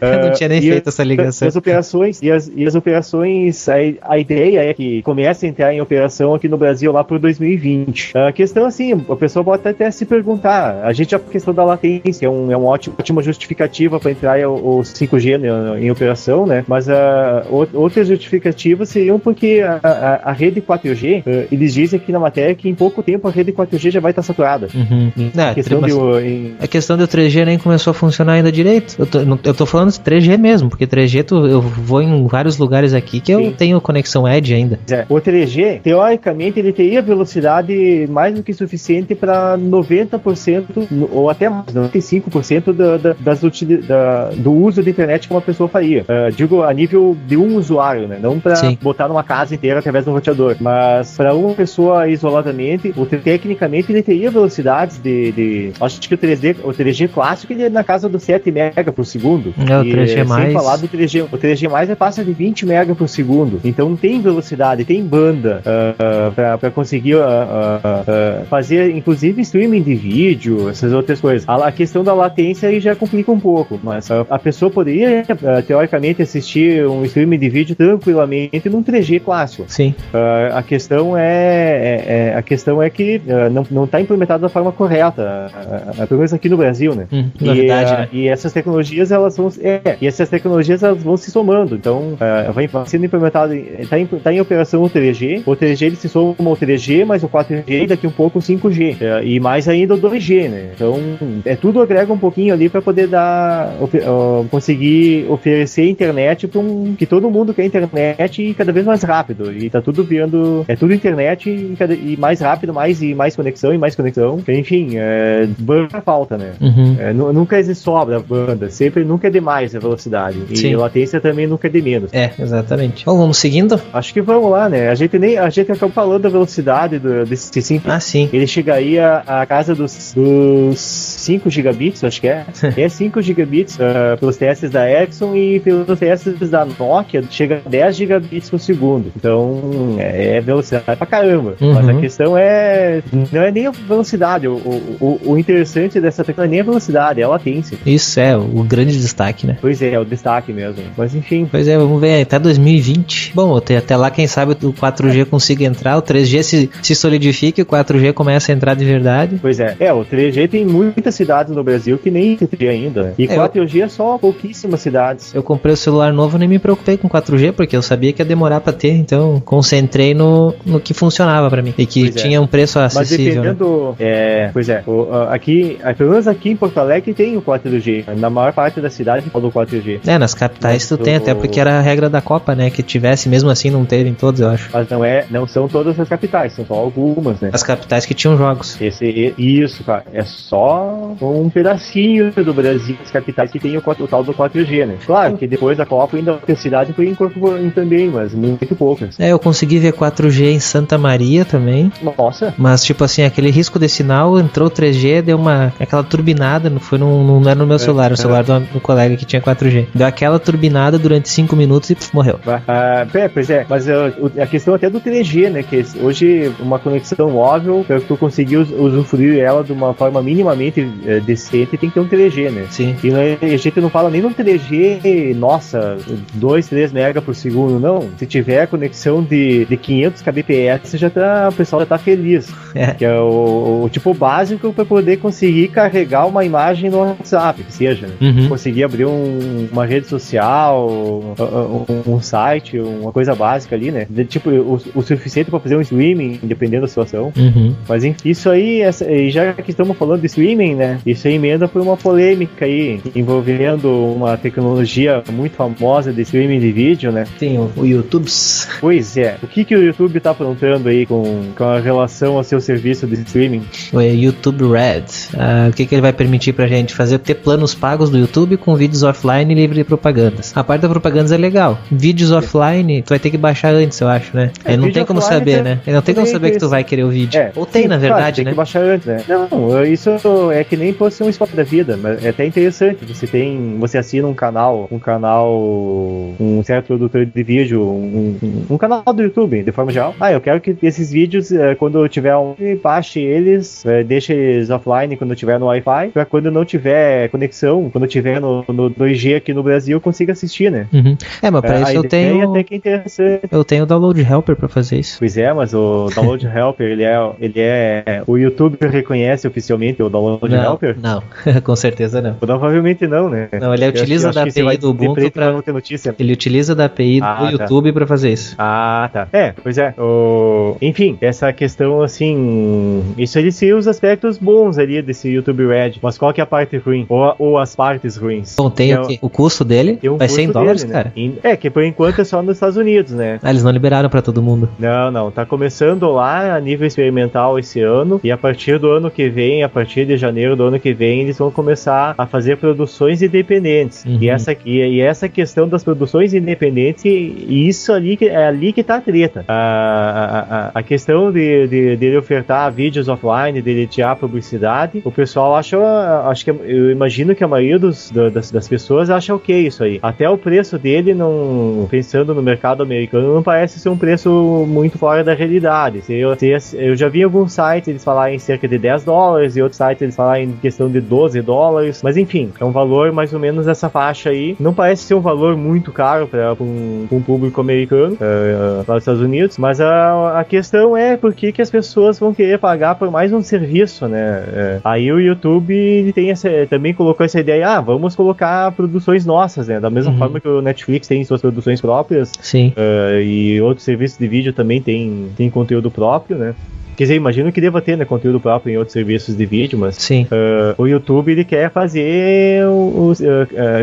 S3: Eu não tinha nem feito essa ligação.
S4: E as operações, a ideia é que comece a entrar em operação aqui no Brasil lá por 2020. A questão, assim, a pessoa pode até se perguntar, a gente já a questão da latência é uma ótima justificativa para entrar o 5G em operação, né? Mas outras justificativas seriam porque a rede 4G, eles dizem aqui na matéria que em pouco tempo a rede 4G já vai estar saturada.
S3: A questão do 3G nem começou a funcionar ainda direito. Eu tô falando de 3G mesmo, porque 3G eu vou em vários lugares aqui que eu tenho conexão Edge ainda.
S4: O 3G, teoricamente, ele teria velocidade mais do que suficiente para 90% ou até mais, 95% do uso da internet que uma pessoa faria. Digo, a nível de um usuário, né? Não para botar numa casa inteira através do roteador. Mas para uma pessoa isoladamente, tecnicamente ele teria velocidades acho que o 3G clássico ele é na casa dos 7 MB por segundo.
S3: O 3G+.
S4: Sem falar do 3G. O 3G+, passa de 20 MB por segundo. Então tem velocidade, tem banda para conseguir fazer, inclusive, streaming de vídeo, essas outras coisas. A questão da latência aí já complica um pouco, mas a pessoa poderia, teoricamente, assistir um streaming de vídeo tranquilamente num 3G clássico.
S3: Sim.
S4: A questão é que não está implementado da forma correta, pelo menos aqui no Brasil, né?
S3: Novidade, né?
S4: E essas tecnologias elas vão se somando. Então, vai sendo implementado, está em operação o 3G. O 3G ele se soma ao 3G, mas o 4G e daqui um pouco o 5G. E mais ainda o 2G, né? Então, tudo agrega um pouquinho ali para poder conseguir oferecer internet que todo mundo quer internet e cada vez mais rápido. E tá tudo virando, tudo internet e mais rápido, mais conexão e mais conexão. Enfim, banda falta, né? Nunca existe sobra banda, nunca é demais a velocidade. E a latência também nunca é de menos.
S3: Exatamente. Bom, vamos seguindo?
S4: Acho que vamos lá, né? A gente acabou falando da velocidade desse 5.
S3: Sim.
S4: Ele chegaria à casa dos 5 gigabits, acho que é. 5 gigabits pelos testes da Ericsson e pelos testes da Nokia chega a 10 gigabits por segundo. Então, é velocidade pra caramba. Mas a questão não é nem a velocidade. O interessante dessa tecnologia nem é a velocidade, é a latência.
S3: Isso é o grande destaque, né?
S4: Pois é o destaque mesmo. Mas enfim.
S3: Pois é, vamos ver até 2020. Bom, até lá, quem sabe o 4G consiga entrar, o 3G se solidifique, o 4G começa a entrar de verdade.
S4: Pois é. O 3G tem muitas cidades no Brasil que nem tem 3G ainda. E 4G é só pouquíssimas cidades.
S3: Eu comprei o celular novo e nem me preocupei com 4G, porque eu sabia que ia demorar pra ter, então concentrei no que funcionava pra mim. E que tinha um preço acessível.
S4: Mas dependendo... pelo menos aqui em Porto Alegre tem o 4G. Na maior parte da cidade tem o 4G.
S3: Nas capitais tu tem, até porque era a regra da Copa, né? Que tivesse, mesmo assim não teve em todos, eu acho.
S4: Mas não são todas as capitais, são só algumas, né?
S3: As capitais que tinham jogos.
S4: Isso, cara. É só um pedacinho do Brasil, as capitais que tem o tal do 4G, né? Claro que depois da Copa ainda a cidade foi incorporando também, mas muito poucas.
S3: Eu consegui ver 4G em Santa Maria também.
S4: Nossa.
S3: Mas, tipo assim, aquele risco de sinal, entrou 3G, deu aquela turbinada, não era no meu celular, era o celular do colega que tinha 4G. Deu aquela turbinada durante 5 minutos e morreu.
S4: Pois é, mas a questão até do 3G, né, que hoje uma conexão móvel, para tu conseguir usufruir ela de uma forma minimamente decente, tem que ter um 3G, né?
S3: Sim.
S4: E a gente não fala nem num 3G, nossa, 2, 3 mega por segundo, não. Se tiver conexão de 500 kbps, o pessoal já tá feliz. Que é o tipo básico para poder conseguir carregar uma imagem no WhatsApp, que seja, né? Conseguir abrir uma rede social, um site, uma coisa básica ali, né? Tipo, o suficiente para fazer um streaming, dependendo da situação. Mas enfim, isso aí, já que estamos falando de streaming, né? Isso aí emenda por uma polêmica aí, envolvendo uma tecnologia muito famosa de streaming de vídeo, né?
S3: Tem o YouTube.
S4: Pois é. O que o YouTube tá aprontando aí com a relação ao seu serviço de streaming?
S3: O YouTube Red. O que ele vai permitir pra gente fazer? Ter planos pagos do YouTube com vídeos offline livre de propagandas. A parte da propaganda é legal. Vídeos offline, tu vai ter que baixar antes, eu acho, né? Não tem como saber, né? Não tem como saber que tu vai querer o vídeo. Ou tem, na verdade,
S4: claro, tem
S3: né?
S4: que baixar antes, né? Não, isso que nem fosse um esporte da vida, mas é até interessante. Você assina um canal, um certo produtor de vídeo, um canal do YouTube, de forma geral. Eu quero que esses vídeos, quando eu tiver baixe eles, deixe eles offline quando eu tiver no Wi-Fi, pra quando não tiver conexão, quando eu tiver no 2G aqui no Brasil, eu consiga assistir, né?
S3: Mas pra isso eu tenho...
S4: até que é interessante.
S3: Eu tenho o Download Helper pra fazer isso.
S4: Pois é, mas o Download Helper, ele é... O YouTube reconhece oficialmente o Download Helper?
S3: Não, com certeza não.
S4: Provavelmente não, né?
S3: Não, ele utiliza da API do Ubuntu pra... Ele utiliza da API do YouTube pra fazer isso.
S4: Tá. Pois é. Enfim, essa questão, assim... Isso ele se os aspectos bons ali desse YouTube Red. Mas qual que é a parte ruim? Ou as partes ruins?
S3: Bom, tem o custo dele? Vai ser em dólares, dele, cara?
S4: Né? Que por enquanto é só nos Estados Unidos, né?
S3: Eles não liberaram pra todo mundo.
S4: Não. Tá começando lá a nível experimental esse ano. E a partir do ano que vem, a partir de janeiro do ano que vem, eles vão começar a fazer produções independentes. E essa questão das produções independentes, e isso ali é ali que tá a treta. A questão dele ofertar vídeos offline, dele tirar publicidade, o pessoal acho que eu imagino que a maioria das pessoas acha ok isso aí. Até o preço dele, pensando no mercado americano, não parece ser um preço muito fora da realidade. Eu já vi alguns sites eles falarem em cerca de $10 e outros sites eles falarem em questão de $12, mas enfim, é um valor mais ou menos essa faixa aí. Não parece ser um valor muito caro para um público americano lá nos Estados Unidos, mas a questão é por que as pessoas vão querer pagar por mais um serviço, né? Aí o YouTube ele também colocou essa ideia, vamos colocar produções nossas, né? Da mesma forma que o Netflix tem suas produções próprias.
S3: Sim.
S4: E outros serviços de vídeo também tem conteúdo próprio, né? Quer dizer, imagino que deva ter, né, conteúdo próprio em outros serviços de vídeo, mas
S3: sim.
S4: O YouTube ele quer fazer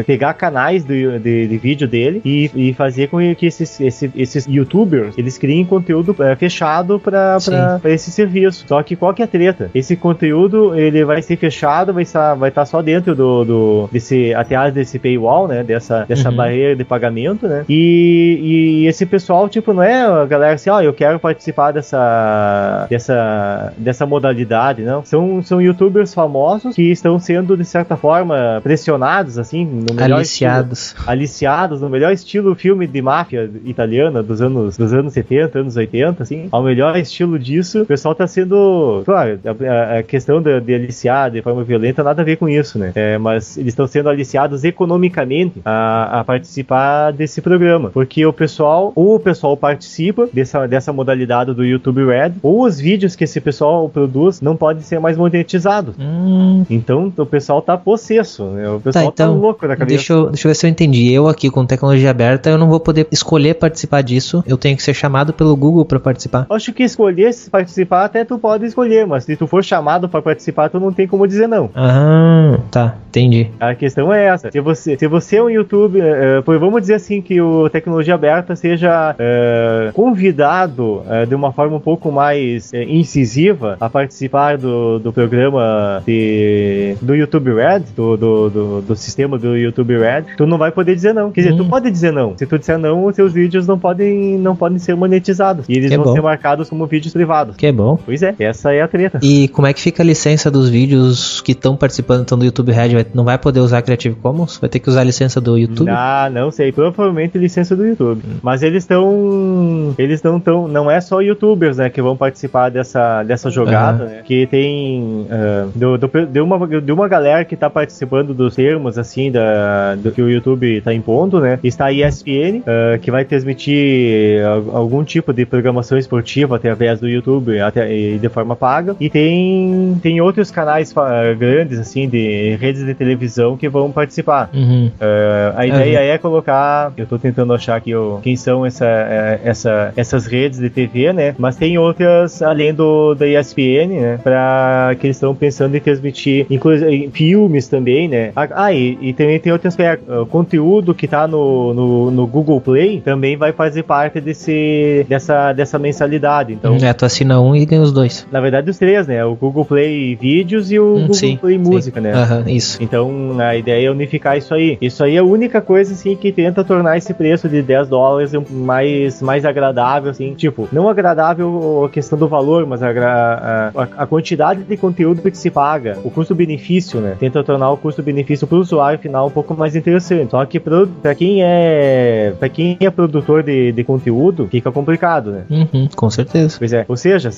S4: pegar canais de vídeo dele e fazer com que esses YouTubers eles criem conteúdo fechado para esse serviço. Só que qual que é a treta? Esse conteúdo ele vai ser fechado, vai estar só dentro desse paywall, né, dessa barreira de pagamento, né? E esse pessoal, tipo, não é a galera assim, eu quero participar dessa modalidade, não. São youtubers famosos que estão sendo, de certa forma, pressionados, assim, no melhor aliciados, no melhor estilo filme de máfia italiana dos anos 70, anos 80, assim, ao melhor estilo disso. O pessoal tá sendo, claro, a questão de aliciar de forma violenta nada a ver com isso, né? Mas eles estão sendo aliciados economicamente a participar desse programa, porque o pessoal participa dessa modalidade do YouTube Red, ou os vídeos que esse pessoal produz não podem ser mais monetizados. Então o pessoal tá possesso, né? O pessoal tá louco na cabeça.
S3: Deixa eu ver se eu entendi. Eu aqui com tecnologia aberta, eu não vou poder escolher participar disso. Eu tenho que ser chamado pelo Google para participar.
S4: Acho que escolher participar até tu pode escolher, mas se tu for chamado para participar, tu não tem como dizer não.
S3: Tá, entendi.
S4: A questão é essa. Se você é um YouTube, vamos dizer assim que o tecnologia aberta seja convidado de uma forma um pouco mais incisiva a participar do programa do YouTube Red, do sistema do YouTube Red, tu não vai poder dizer não. Quer dizer, tu pode dizer não. Se tu disser não, os seus vídeos não podem ser monetizados. E eles vão ser marcados como vídeos privados.
S3: Que bom.
S4: Pois é, essa é a treta.
S3: E como é que fica a licença dos vídeos que estão participando do YouTube Red? Não vai poder usar Creative Commons? Vai ter que usar a licença do YouTube?
S4: Não sei. Provavelmente licença do YouTube. Mas eles não é só YouTubers, né, que vão participar dessa jogada, né? Que tem de uma galera que tá participando dos termos, assim, do que o YouTube tá impondo, né? Está a ESPN, que vai transmitir algum tipo de programação esportiva através do YouTube de forma paga, e tem outros canais grandes, assim, de redes de televisão que vão participar. A ideia é colocar, eu tô tentando achar aqui quem são essas redes de TV, né? Mas tem outras além da ESPN, né? Que eles estão pensando em transmitir, inclusive filmes também, né? E também tem outro aspecto. O conteúdo que tá no Google Play também vai fazer parte dessa mensalidade. Então,
S3: tu assina um e ganha os dois.
S4: Na verdade, os três, né? O Google Play Vídeos e o Google Play Música, né?
S3: Isso.
S4: Então a ideia é unificar isso aí. Isso aí é a única coisa, assim, que tenta tornar esse preço de $10 mais agradável, assim. Tipo, não agradável a questão do valor, mas a quantidade de conteúdo que se paga, o custo-benefício, né? Tenta tornar o custo-benefício pro usuário final um pouco mais interessante. Só que pra quem é produtor de conteúdo, fica complicado, né?
S3: Com certeza.
S4: Pois é. Ou seja,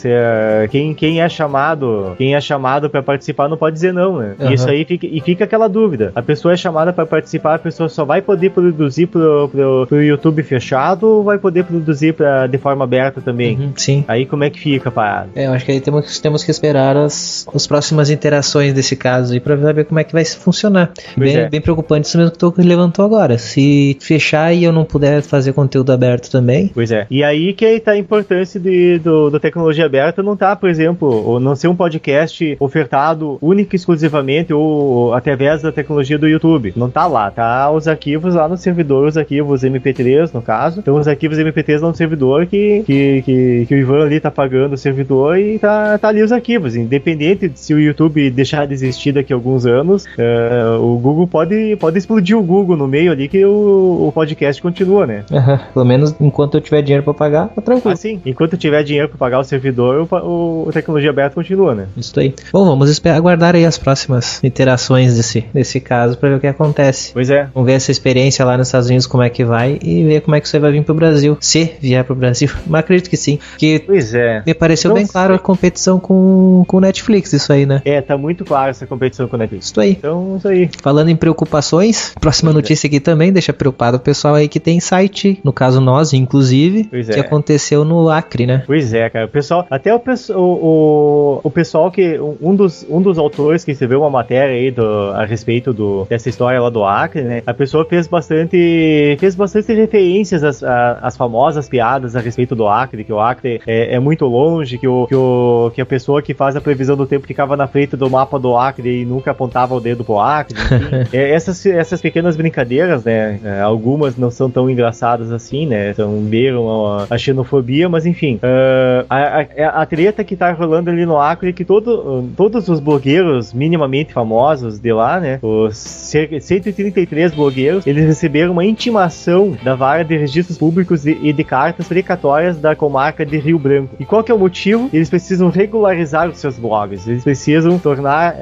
S4: quem é chamado pra participar não pode dizer não, né? E isso aí fica aquela dúvida. A pessoa é chamada pra participar, a pessoa só vai poder produzir pro YouTube fechado ou vai poder produzir de forma aberta também?
S3: Sim.
S4: Aí como é que fica a parada?
S3: Eu acho que aí temos que esperar as próximas interações desse caso aí pra ver como é que vai funcionar. Bem preocupante isso mesmo que tu levantou agora. Se fechar e eu não puder fazer conteúdo aberto também.
S4: Pois é. E aí que tá a importância do tecnologia aberta não tá, por exemplo, ou não ser um podcast ofertado única e exclusivamente ou através da tecnologia do YouTube. Não tá lá, tá os arquivos lá no servidor, os arquivos MP3 no caso. Então os arquivos MP3 lá no servidor que o Ivan ali tá pagando o servidor e tá ali os arquivos. Independente de se o YouTube deixar de existir daqui a alguns anos, o Google pode explodir o Google no meio ali que o podcast continua, né?
S3: Pelo menos enquanto eu tiver dinheiro pra pagar, tá tranquilo.
S4: Sim. Enquanto eu tiver dinheiro pra pagar o servidor, a tecnologia aberta continua, né?
S3: Isso aí. Bom, vamos aguardar aí as próximas iterações desse caso pra ver o que acontece.
S4: Pois é.
S3: Vamos ver essa experiência lá nos Estados Unidos, como é que vai, e ver como é que isso aí vai vir pro Brasil. Se vier pro Brasil. Mas acredito que sim.
S4: Pois é.
S3: Me pareceu bem claro a competição com o Netflix, isso aí, né?
S4: Tá muito claro essa competição com o Netflix.
S3: Isso aí.
S4: Então, isso aí.
S3: Falando em preocupações, próxima notícia aqui também deixa preocupado o pessoal aí que tem site, no caso nós, inclusive, que aconteceu no Acre, né?
S4: Pois é, cara. O pessoal, até o pessoal que, um dos autores que escreveu uma matéria aí a respeito dessa história lá do Acre, né? A pessoa fez bastante referências às famosas piadas a respeito do Acre, que o Acre é muito longe, que a pessoa que faz a previsão do tempo ficava na frente do mapa do Acre e nunca apontava o dedo pro Acre, enfim. Essas pequenas brincadeiras, né? Algumas não são tão engraçadas assim, né? Então beiram a xenofobia, mas enfim. A treta que tá rolando ali no Acre é que todos os blogueiros minimamente famosos de lá, né? Os 133 blogueiros, eles receberam uma intimação da Vara de Registros Públicos e de Cartas Precatórias da comarca de Rio Branco. E qual que é o motivo? Eles precisam regularizar os seus blogs. Eles precisam tornar,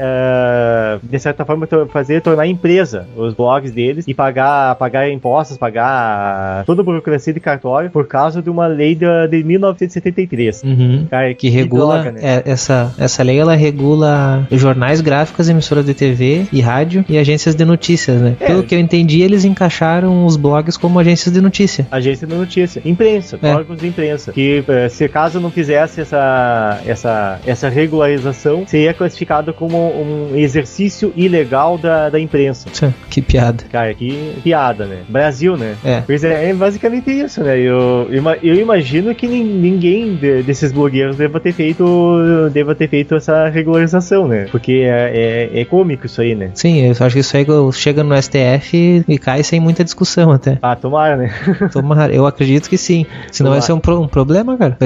S4: de certa forma, tornar empresa os blogs deles e pagar impostos, pagar toda a burocracia de cartório por causa de uma lei de 1973. Cara,
S3: que regula,
S4: droga, né?
S3: Essa lei, ela regula jornais, gráficas, emissoras de TV e rádio e agências de notícias, né? Pelo que eu entendi, eles encaixaram os blogs como agências de notícia.
S4: Agência de notícia. Imprensa, órgãos de imprensa. Que, se caso não fizesse essa regularização, seria classificado como um exercício ilegal da imprensa.
S3: Que piada.
S4: Cara, que piada, né? Brasil, né? Pois é basicamente isso, né? Eu imagino que ninguém desses blogueiros deva ter feito essa regularização, né? Porque é cômico isso aí, né?
S3: Sim, eu acho que isso aí chega no STF e cai sem muita discussão até.
S4: Tomara, né?
S3: Tomara, eu acredito que sim. Senão vai ser um problema, cara.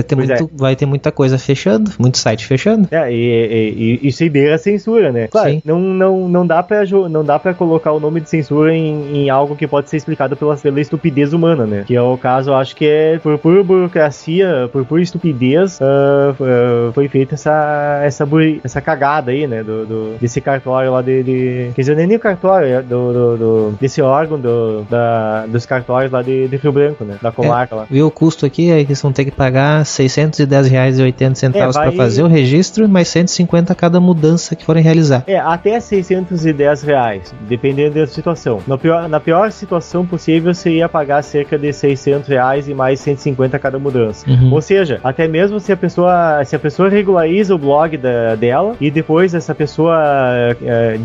S3: Vai ter muita coisa fechando, muito site fechando.
S4: E isso aí beira a censura, né? Claro, não dá pra colocar o nome de censura em algo que pode ser explicado pela estupidez humana, né? Que é o caso, eu acho que por pura burocracia, por pura estupidez, foi feita essa cagada aí, né? Desse cartório lá quer dizer, nem o cartório, desse órgão dos cartórios lá de Rio Branco, né? Da comarca lá.
S3: Viu o custo aqui? Aí eles vão ter que pagar R$ 610,80 para fazer o registro, mais 150 cada mudança que forem realizar.
S4: Até R$610, dependendo da situação. Na pior situação possível, você ia pagar cerca de R$600 e mais 150 cada mudança. Ou seja, até mesmo se a pessoa regulariza o blog dela e depois essa pessoa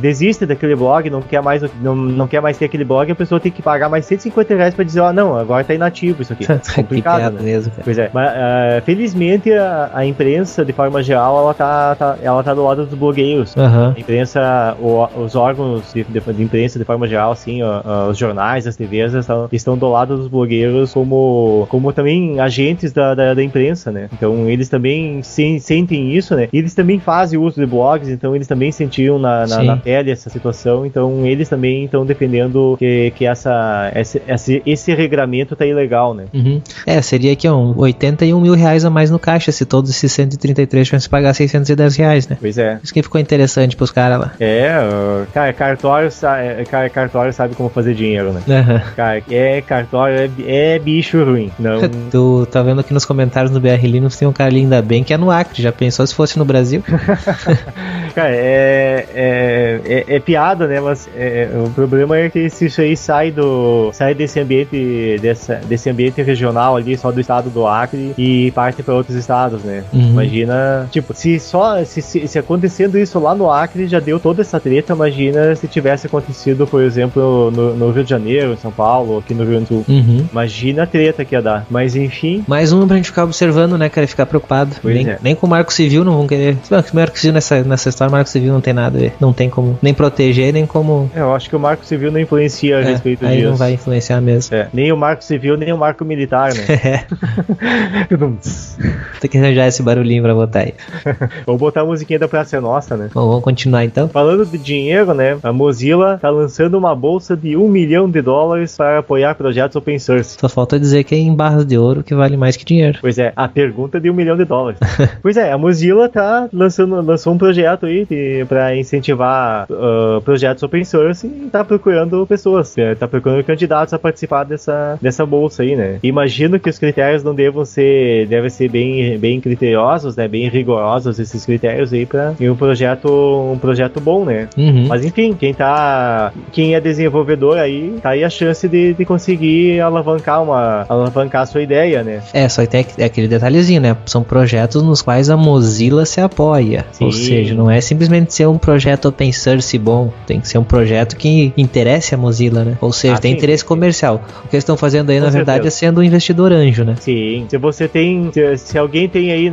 S4: desiste daquele blog, não quer mais ter aquele blog, a pessoa tem que pagar mais R$150 para dizer, não, agora tá inativo isso aqui. Complicado, né?
S3: Mesmo, cara.
S4: Pois é. Mas, felizmente a imprensa, de forma geral, ela tá do lado dos blogueiros. A imprensa, os órgãos de imprensa, de forma geral, assim, os jornais, as TVs, estão do lado dos blogueiros como também agentes da imprensa, né? Então eles também sentem isso, né? E eles também fazem uso de blogs, então eles também sentiam na pele revele essa situação, então eles também estão defendendo que esse regramento tá ilegal, né?
S3: Uhum. Seria aqui R$81 mil a mais no caixa se todos esses 133 tivessem que pagar R$610, né?
S4: Pois é.
S3: Isso que ficou interessante pros caras lá.
S4: Cara, cartório sabe como fazer dinheiro, né?
S3: Uhum.
S4: Cara, cartório é bicho ruim. Não...
S3: Tu tá vendo aqui nos comentários do BR Linux tem um cara ali, ainda bem que é no Acre, já pensou se fosse no Brasil?
S4: Cara, é piada, né? Mas o problema é que se isso aí sai desse ambiente regional ali, só do estado do Acre, e parte para outros estados, né?
S3: Uhum.
S4: Imagina, tipo, se acontecendo isso lá no Acre, já deu toda essa treta, imagina se tivesse acontecido, por exemplo, no Rio de Janeiro, em São Paulo, aqui no Rio Grande do Sul.
S3: Uhum.
S4: Imagina a treta que ia dar. Mas enfim...
S3: Mais uma pra gente ficar observando, né, cara, e ficar preocupado. Nem com o Marco Civil não vão querer... Se bem que o Marco Civil nessa história, o Marco Civil não tem nada a ver. Não tem como nem proteger, nem como...
S4: Eu acho que o Marco Civil não influencia a respeito disso.
S3: Aí não vai influenciar mesmo.
S4: Nem o Marco Civil, nem o Marco Militar, né?
S3: Tem que arranjar esse barulhinho pra botar aí.
S4: Vou botar a musiquinha da Praça Nossa, né?
S3: Bom, vamos continuar então.
S4: Falando de dinheiro, né? A Mozilla tá lançando uma bolsa de $1 milhão para apoiar projetos open source.
S3: Só falta dizer que é em barras de ouro que vale mais que dinheiro.
S4: Pois é, a pergunta de $1 milhão. Pois é, a Mozilla lançou um projeto aí para incentivar projetos open source e tá procurando pessoas, tá procurando candidatos a participar dessa bolsa aí, né? Imagino que os critérios não devem ser bem criteriosos, né? Bem rigorosos esses critérios aí para um projeto bom, né?
S3: Uhum.
S4: Mas enfim, quem é desenvolvedor aí, tá aí a chance de conseguir alavancar a sua ideia, né?
S3: Só que tem aquele detalhezinho, né? São projetos nos quais a Mozilla se apoia. Sim. Ou seja, não é simplesmente ser um projeto open source bom, tem que ser um projeto que interesse a Mozilla, né? Ou seja, tem interesse comercial. O que eles estão fazendo aí, na verdade, é sendo um investidor anjo, né?
S4: Sim. Se alguém tem aí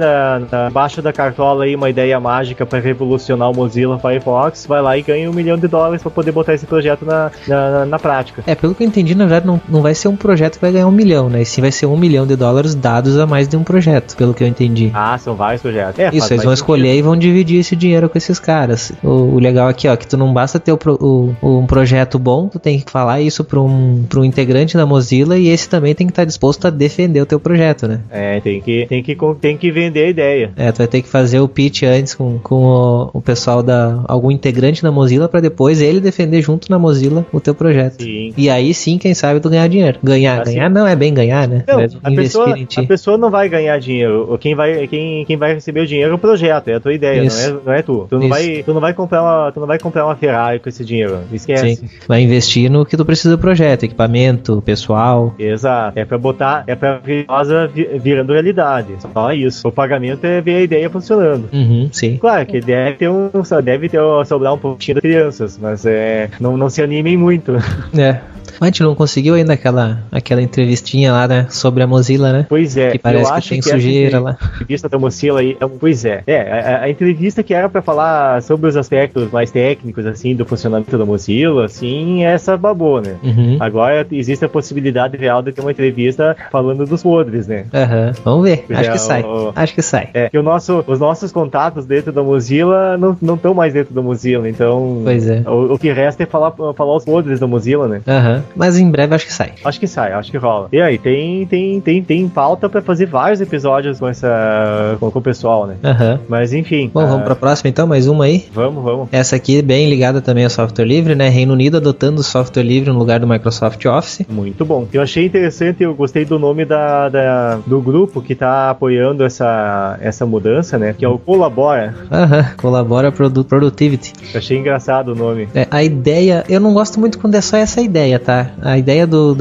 S4: baixo da cartola aí uma ideia mágica para revolucionar o Mozilla Firefox, vai lá e ganha $1 milhão para poder botar esse projeto na prática.
S3: Pelo que eu entendi, na verdade, não vai ser um projeto que vai ganhar $1 milhão, né? E sim vai ser $1 milhão dados a mais de um projeto, pelo que eu entendi.
S4: São vários projetos.
S3: Isso, eles vão escolher e vão dividir esse dinheiro com esses caras. O legal aqui, que tu não basta ter um projeto bom, tu tem que falar isso para um integrante da Mozilla e esse também tem que estar disposto a defender o teu projeto, né?
S4: Tem que vender a ideia.
S3: Tu vai ter que fazer o pitch antes com o pessoal algum integrante da Mozilla para depois ele defender junto na Mozilla o teu projeto.
S4: Sim.
S3: E aí sim, quem sabe tu ganhar dinheiro. Ganhar não é bem ganhar, né?
S4: Não, a pessoa não vai ganhar dinheiro. Quem vai receber o dinheiro é o projeto, é a tua ideia, não é tu. Tu não vai comprar uma Ferrari com esse dinheiro. Esquece.
S3: Sim. Vai investir no que tu precisa do projeto, equipamento, pessoal.
S4: Exato. É pra virando realidade. Só isso. O pagamento é ver a ideia funcionando.
S3: Uhum, sim.
S4: Claro que deve sobrar um pouquinho das crianças, mas não se animem muito.
S3: Mas a gente não conseguiu ainda aquela entrevistinha lá, né, sobre a Mozilla, né?
S4: Pois é.
S3: Que parece que tem sujeira lá.
S4: A entrevista da Mozilla aí, pois é. A entrevista que era pra falar sobre os aspectos mais técnicos, assim, do funcionamento da Mozilla, assim, essa babou, né?
S3: Uhum.
S4: Agora existe a possibilidade real de ter uma entrevista falando dos podres, né?
S3: Vamos ver. Acho que sai.
S4: Que os nossos contatos dentro da Mozilla não estão mais dentro da Mozilla, então...
S3: Pois é.
S4: O que resta é falar os podres da Mozilla, né?
S3: Mas em breve acho que sai.
S4: Acho que rola. E aí, tem pauta pra fazer vários episódios com o pessoal, né? Mas enfim.
S3: Bom, vamos pra próxima então, mais uma aí?
S4: Vamos.
S3: Essa aqui é bem ligada também ao software livre, né? Reino Unido adotando o software livre no lugar do Microsoft Office.
S4: Muito bom. Eu achei interessante, eu gostei do nome do grupo que tá apoiando essa mudança, né? Que é o Colabora.
S3: Colabora Productivity.
S4: Eu achei engraçado o nome.
S3: A ideia, eu não gosto muito quando é só essa ideia, tá? A ideia do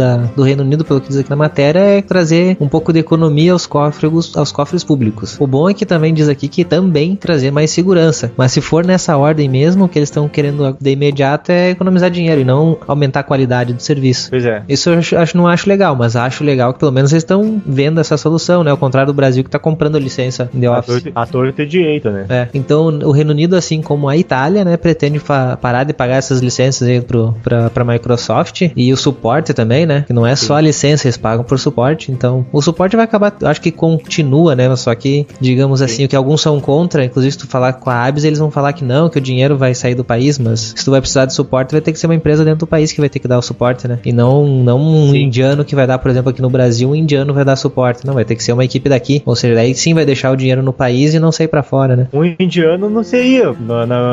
S3: Reino Unido, pelo que diz aqui na matéria, é trazer um pouco de economia aos cofres públicos. O bom é que também diz aqui que também trazer mais segurança. Mas se for nessa ordem mesmo, o que eles estão querendo de imediato é economizar dinheiro e não aumentar a qualidade do serviço.
S4: Pois é.
S3: Isso eu não acho legal, mas acho legal que pelo menos eles estão vendo essa solução, né? Ao contrário do Brasil que está comprando licença de Office.
S4: A torta direito, né?
S3: Então o Reino Unido, assim como a Itália, né, pretende parar de pagar essas licenças aí para Microsoft E o suporte também, né? Que não é só a licença, eles pagam por suporte. Então, o suporte vai acabar, acho que continua, né? Só que, digamos assim, o que alguns são contra, inclusive se tu falar com a ABS, eles vão falar que não, que o dinheiro vai sair do país, mas se tu vai precisar de suporte, vai ter que ser uma empresa dentro do país que vai ter que dar o suporte, né? E não um indiano que vai dar, por exemplo, aqui no Brasil, um indiano vai dar suporte. Não, vai ter que ser uma equipe daqui. Ou seja, daí sim vai deixar o dinheiro no país e não sair pra fora, né?
S4: Um indiano não seria,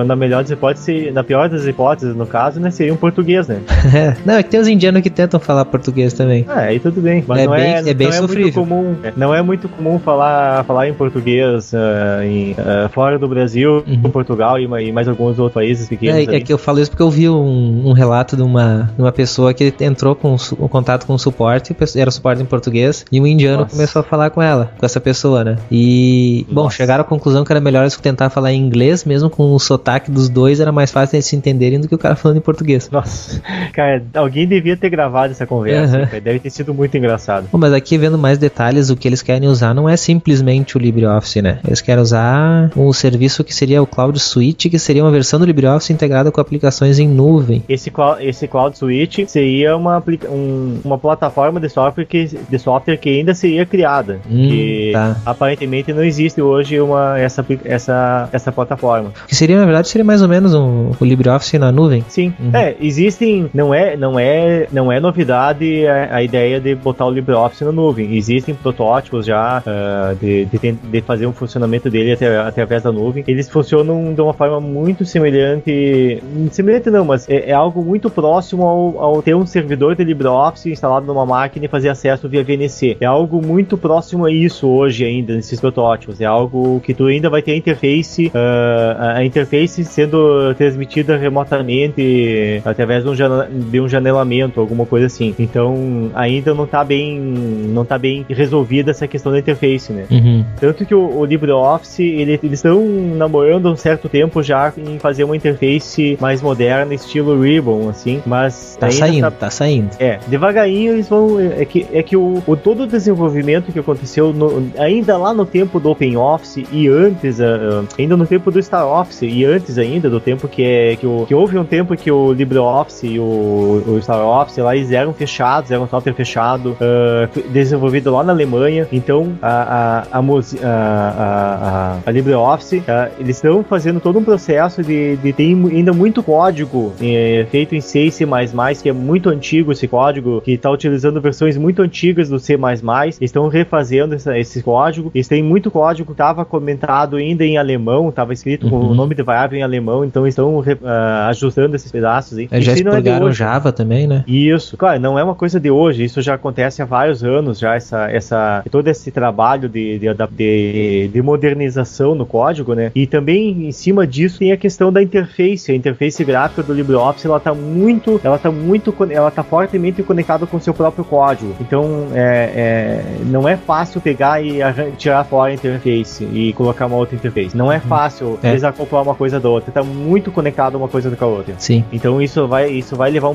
S4: na melhor das hipóteses, na pior das hipóteses, no caso, né, seria um português, né?
S3: Não, é que tem os indianos que tentam falar português também.
S4: Aí tudo bem, mas
S3: é bem sofrível.
S4: Não é muito comum falar em português fora do Brasil, Portugal e mais alguns outros países pequenos.
S3: É que eu falo isso porque eu vi um relato de uma pessoa que entrou com contato com o suporte, era suporte em português, e um indiano começou a falar com essa pessoa, né? E, bom, chegaram à conclusão que era melhor eles tentar falar em inglês, mesmo com o sotaque dos dois, era mais fácil eles se entenderem do que o cara falando em português.
S4: Nossa, cara, alguém devia ter gravado essa conversa, cara, deve ter sido muito engraçado.
S3: Bom, mas aqui, vendo mais detalhes, o que eles querem usar não é simplesmente o LibreOffice, né? Eles querem usar o serviço que seria o Cloud Suite, que seria uma versão do LibreOffice integrada com aplicações em nuvem.
S4: Esse Cloud Suite seria uma plataforma de software que ainda seria criada, que aparentemente não existe hoje essa plataforma.
S3: Que seria, na verdade, mais ou menos o LibreOffice na nuvem?
S4: Sim. Existem, não é novidade a ideia de botar o LibreOffice na nuvem. Existem protótipos já de fazer um funcionamento dele através da nuvem. Eles funcionam de uma forma muito semelhante não, mas é algo muito próximo ao ter um servidor de LibreOffice instalado numa máquina e fazer acesso via VNC. É algo muito próximo a isso hoje ainda, nesses protótipos. É algo que tu ainda vai ter a interface sendo transmitida remotamente através de um janelamento, alguma coisa assim. Então, ainda não tá bem resolvida essa questão da interface, né? Tanto que o LibreOffice, eles estão namorando há um certo tempo já em fazer uma interface mais moderna, estilo Ribbon, assim, mas tá saindo. Devagarinho eles vão... É que todo o desenvolvimento que aconteceu ainda lá no tempo do OpenOffice e antes, ainda no tempo do StarOffice e antes ainda do tempo que houve um tempo que o LibreOffice e o StarOffice lá, eles eram fechados, era um software fechado, desenvolvido lá na Alemanha. Então a LibreOffice, eles estão fazendo todo um processo de ter ainda muito código feito em C e C++, que é muito antigo esse código, que está utilizando versões muito antigas do C++. Estão refazendo esse código. Eles têm muito código que estava comentado ainda em alemão, estava escrito com o nome de variável em alemão, então estão ajustando esses pedaços aí.
S3: Já expurgaram o Java também, né?
S4: Isso, claro, não é uma coisa de hoje, isso já acontece há vários anos já, todo esse trabalho de modernização no código, né? E também em cima disso tem a questão da interface. A interface gráfica do LibreOffice, ela tá fortemente conectada com o seu próprio código. Então, não é fácil pegar e tirar fora a interface e colocar uma outra interface. Não é fácil desacoplar uma coisa da outra. Está muito conectado uma coisa com a outra.
S3: Sim.
S4: Então isso vai levar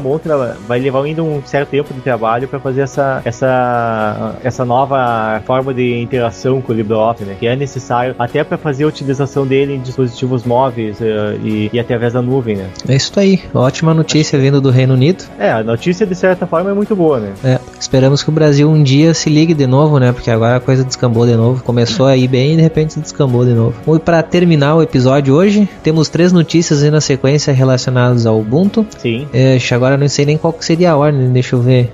S4: vai levar ainda um certo tempo de trabalho para fazer essa nova forma de interação com o LibreOffice, né? Que é necessário até para fazer a utilização dele em dispositivos móveis e através da nuvem, né?
S3: É isso aí. Ótima notícia vindo do Reino Unido.
S4: A notícia de certa forma é muito boa, né?
S3: Esperamos que o Brasil um dia se ligue de novo, né? Porque agora a coisa descambou de novo. Começou a ir bem e de repente descambou de novo. E para terminar o episódio hoje, temos 3 notícias aí na sequência relacionadas ao Ubuntu.
S4: Sim.
S3: Agora não sei nem qual que seria a ordem, deixa eu ver.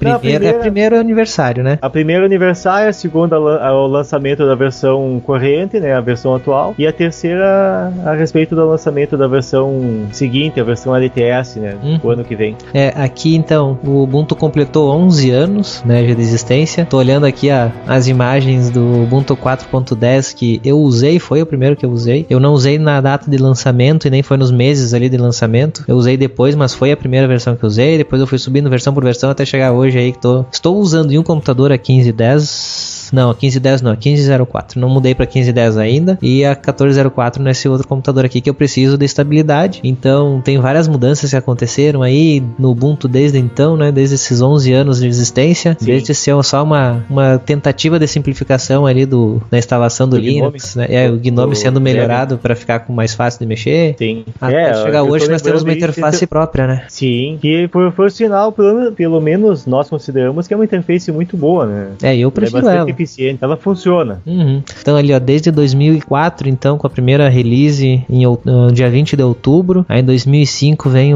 S3: Primeiro aniversário, né?
S4: A primeira aniversário, a segunda o lançamento da versão corrente, né? A versão atual. E a terceira a respeito do lançamento da versão seguinte, a versão LTS, né? O ano que vem.
S3: Aqui então, o Ubuntu completou 11 anos, né, de existência. Tô olhando aqui as imagens do Ubuntu 4.10 que eu usei, foi o primeiro que eu usei. Eu não usei na data de lançamento e nem foi nos meses ali de lançamento. Eu usei depois, mas foi a primeira versão que eu usei. Depois eu fui subindo versão por versão até chegar hoje aí que estou usando em um computador a 15.10 Não, a 1510 não, a 1504. Não mudei pra 1510 ainda. E a 1404 nesse outro computador aqui que eu preciso de estabilidade. Então tem várias mudanças que aconteceram aí no Ubuntu desde então, né? Desde esses 11 anos de existência. Sim. Desde ser só uma tentativa de simplificação ali da instalação do Linux, né? O GNOME sendo melhorado para ficar mais fácil de mexer.
S4: Sim.
S3: Até chegar hoje nós temos uma interface própria, né?
S4: Sim. E por sinal, pelo menos nós consideramos que é uma interface muito boa, né?
S3: Eu prefiro ela.
S4: É bastante eficiente. Ela funciona.
S3: Uhum. Então ali, ó, desde 2004, então, com a primeira release no dia 20 de outubro. Aí em 2005 vem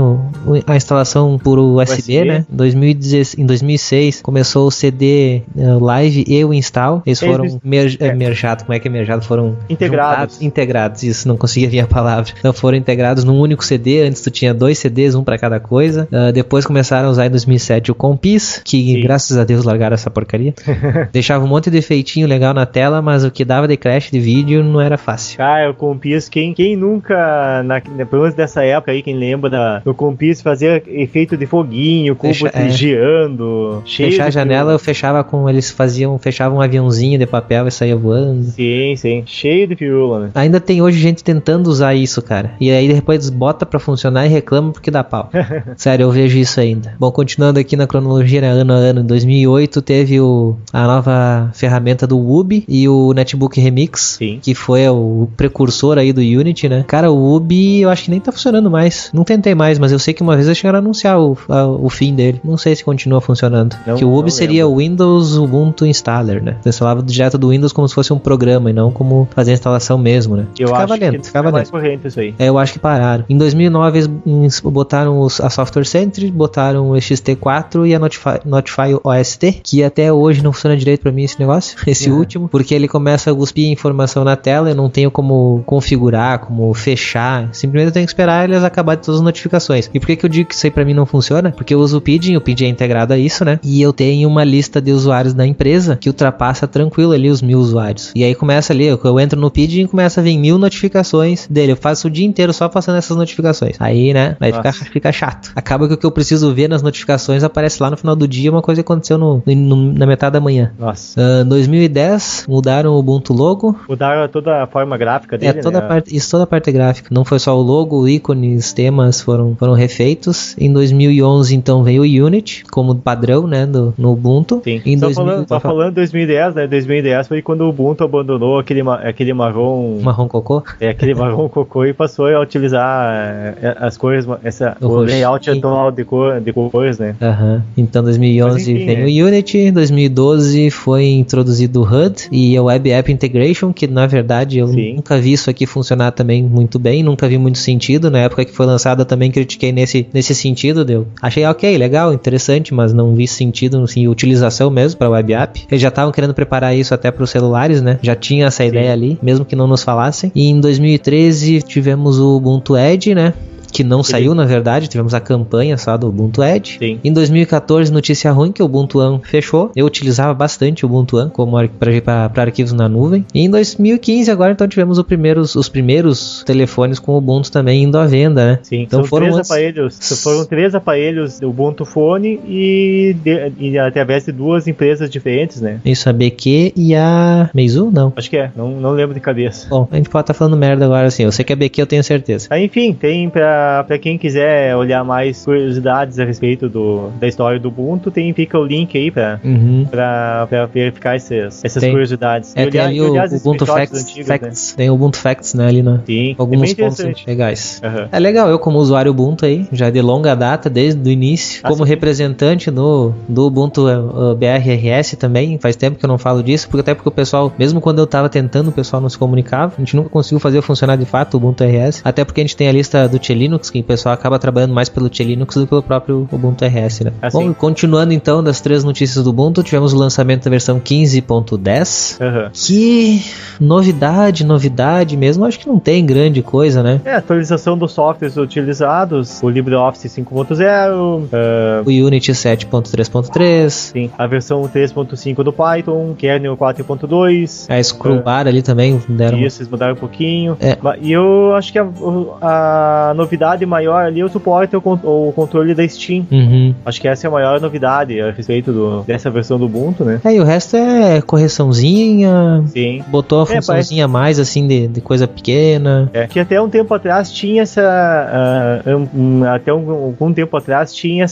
S3: a instalação por USB, né? Em 2006 começou o CD Live e o Install. Eles foram merjados. Como é que é merjado? Foram integrados, isso, não conseguia vir a palavra. Então foram integrados num único CD. Antes tu tinha 2 CDs, um pra cada coisa. Depois começaram a usar em 2007 o Compis, que graças a Deus largaram essa porcaria. Deixava um monte de efeitinho legal na tela, mas o que dava de crash de vídeo não era fácil.
S4: O Compis, quem
S3: nunca,
S4: pelo menos dessa época aí, quem lembra do Compis, fazia efeito de foguinho, cubo girando, cheio.
S3: Fechar a janela, eu fechava fechavam um aviãozinho de papel e saía voando.
S4: Sim, cheio de pirula, né?
S3: Ainda tem hoje gente tentando usar isso, cara. E aí depois bota pra funcionar e reclama porque dá pau. Sério, eu vejo isso ainda. Bom, continuando aqui na cronologia, né, ano a ano, em 2008 teve a nova ferramenta do Ubi e o Netbook Remix, que foi o precursor aí do Unity, né? Cara, o Ubi eu acho que nem tá funcionando mais. Não tentei mais, mas eu sei que uma vez eles chegaram a anunciar o fim dele. Não sei se continua funcionando. Que o Ubi seria o Windows Ubuntu Installer, né? Você instalava direto do Windows como se fosse um programa e não como fazer a instalação mesmo, né?
S4: Ficava mais corrente isso aí.
S3: Eu acho que pararam. Em 2009 eles botaram a Software Center, botaram o XT4 e a Notify OST, que até hoje não funciona direito pra mim esse negócio, esse último, porque ele começa a cuspir informação na tela, eu não tenho como configurar, como fechar, simplesmente eu tenho que esperar eles acabarem todas as notificações. E por que eu digo que isso aí pra mim não funciona? Porque eu uso o Pidgin é integrado a isso, né? E eu tenho uma lista de usuários da empresa que ultrapassa tranquilo ali os 1000 usuários. E aí começa ali, eu entro no Pidgin e começa a vir 1000 notificações dele, eu faço o dia inteiro só passando essas notificações. Aí, né, aí fica chato. Acaba que o que eu preciso ver nas notificações aparece lá no final do dia, uma coisa que aconteceu na metade da manhã.
S4: Nossa.
S3: 2010, mudaram o Ubuntu logo.
S4: Mudaram toda a forma gráfica dele,
S3: toda a parte gráfica. Não foi só o logo, ícones, temas foram refeitos. Em 2011, então, veio o Unity como padrão, né, no Ubuntu.
S4: Sim. Só falando 2010, né, 2010 foi quando o Ubuntu abandonou aquele marrom...
S3: Marrom cocô?
S4: Aquele marrom cocô e passou a utilizar as cores, o layout atual de cores, né?
S3: Então, 2011 veio o Unity, 2012 foi introduzido o HUD e a Web App Integration, que na verdade eu nunca vi isso aqui funcionar também muito bem, nunca vi muito sentido. Na época que foi lançada também critiquei nesse sentido, achei ok, legal, interessante, mas não vi sentido em utilização mesmo para Web App. Eles já estavam querendo preparar isso até para os celulares, né? Já tinha essa ideia ali, mesmo que não nos falassem. E em 2013 tivemos o Ubuntu Edge, né? Que não saiu, na verdade, tivemos a campanha só do Ubuntu Edge. Em 2014, notícia ruim, que o Ubuntu One fechou. Eu utilizava bastante o Ubuntu One como para arquivos na nuvem. E em 2015, agora, então, tivemos os primeiros telefones com o Ubuntu também indo à venda, né?
S4: Sim, então foram três aparelhos do Ubuntu Phone e através de duas empresas diferentes, né?
S3: Isso, a BQ e a Meizu? Não.
S4: Acho que não lembro de cabeça.
S3: Bom, a gente pode estar falando merda agora, assim. Eu sei que a BQ eu tenho certeza.
S4: Enfim, tem pra quem quiser olhar mais curiosidades a respeito da história do Ubuntu, fica o link aí pra verificar essas curiosidades.
S3: Tem ali o Ubuntu Facts, né? Tem o Ubuntu Facts, né, ali alguns pontos legais. É legal, eu como usuário Ubuntu aí, já de longa data, desde o início, como representante do Ubuntu BRRS também, faz tempo que eu não falo disso, porque o pessoal, mesmo quando eu tava tentando, o pessoal não se comunicava, a gente nunca conseguiu fazer funcionar de fato o Ubuntu RS, até porque a gente tem a lista do Linux, que o pessoal acaba trabalhando mais pelo Linux do que pelo próprio Ubuntu RS, né? Bom, continuando então das 3 notícias do Ubuntu, tivemos o lançamento da versão 15.10, que novidade mesmo, acho que não tem grande coisa, né?
S4: Atualização dos softwares utilizados, o LibreOffice 5.0,
S3: o Unity 7.3.3,
S4: sim, a versão 3.5 do Python, kernel 4.2,
S3: a Screwbar ali também deram.
S4: Isso, eles mudaram um pouquinho. E eu acho que a novidade maior ali é o suporte ao o controle da Steam. Acho que essa é a maior novidade a respeito dessa versão do Ubuntu, né?
S3: E o resto é correçãozinha.
S4: Sim.
S3: Botou uma funçãozinha a mais, assim, de coisa pequena.
S4: Que até um tempo atrás tinha essa... até algum tempo atrás tinha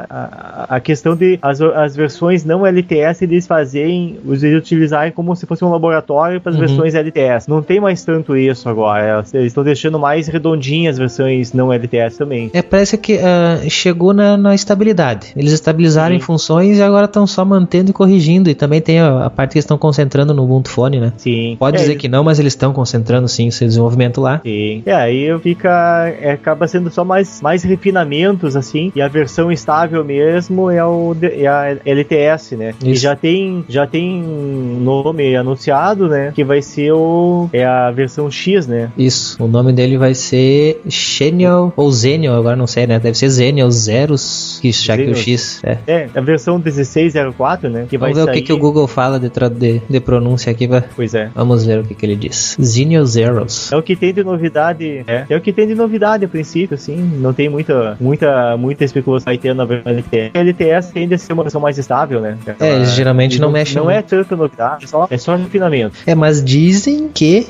S4: a questão de as versões não LTS eles utilizarem como se fosse um laboratório para as versões LTS. Não tem mais tanto isso agora. Eles estão deixando mais redondinhas as versões não LTS também.
S3: Parece que chegou na estabilidade. Eles estabilizaram em funções e agora estão só mantendo e corrigindo. E também tem a parte que eles estão concentrando no Ubuntu Phone, né?
S4: Sim.
S3: Pode dizer que não, mas eles estão concentrando sim esse desenvolvimento lá.
S4: Sim. Aí acaba sendo só mais refinamentos, assim, e a versão estável mesmo é a LTS, né? Isso. E já tem nome anunciado, né? Que vai ser a versão X, né?
S3: Isso. O nome dele vai ser Xenial ou Zenial, agora não sei, né? Deve ser Zenial Zeros, já que o X
S4: a versão 1604, né? Que
S3: Vamos ver o que o Google fala de pronúncia aqui.
S4: Pois é.
S3: Vamos ver o que ele diz. Zenial Zeros.
S4: É o que tem de novidade. É o que tem de novidade a princípio, assim. Não tem muita especulação aí tendo na versão LTS. A LTS tende a ser uma versão mais estável, né?
S3: Eles geralmente não mexem.
S4: Não é tanta novidade, é só refinamento.
S3: Mas dizem que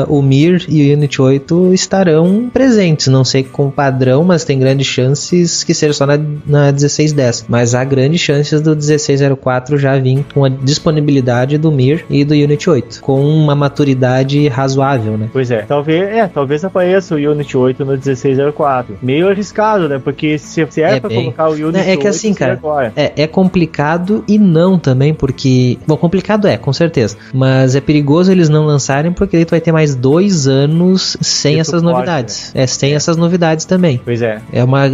S3: o Mir e o Unity 8 estarão presentes. Não sei com o padrão, mas tem grandes chances que seja só na 1610. Mas há grandes chances do 1604 já vir com a disponibilidade do Mir e do Unity 8. Com uma maturidade razoável, né?
S4: Pois é. Talvez apareça o Unity 8 no 1604. Meio arriscado, né? Porque se é pra colocar o Unity 8...
S3: É que assim, cara, é complicado e não também, porque... Bom, complicado com certeza. Mas é perigoso eles não lançarem, porque aí tu vai ter mais 2 anos sem essas novidades. Né? Sem essas novidades também.
S4: Pois é.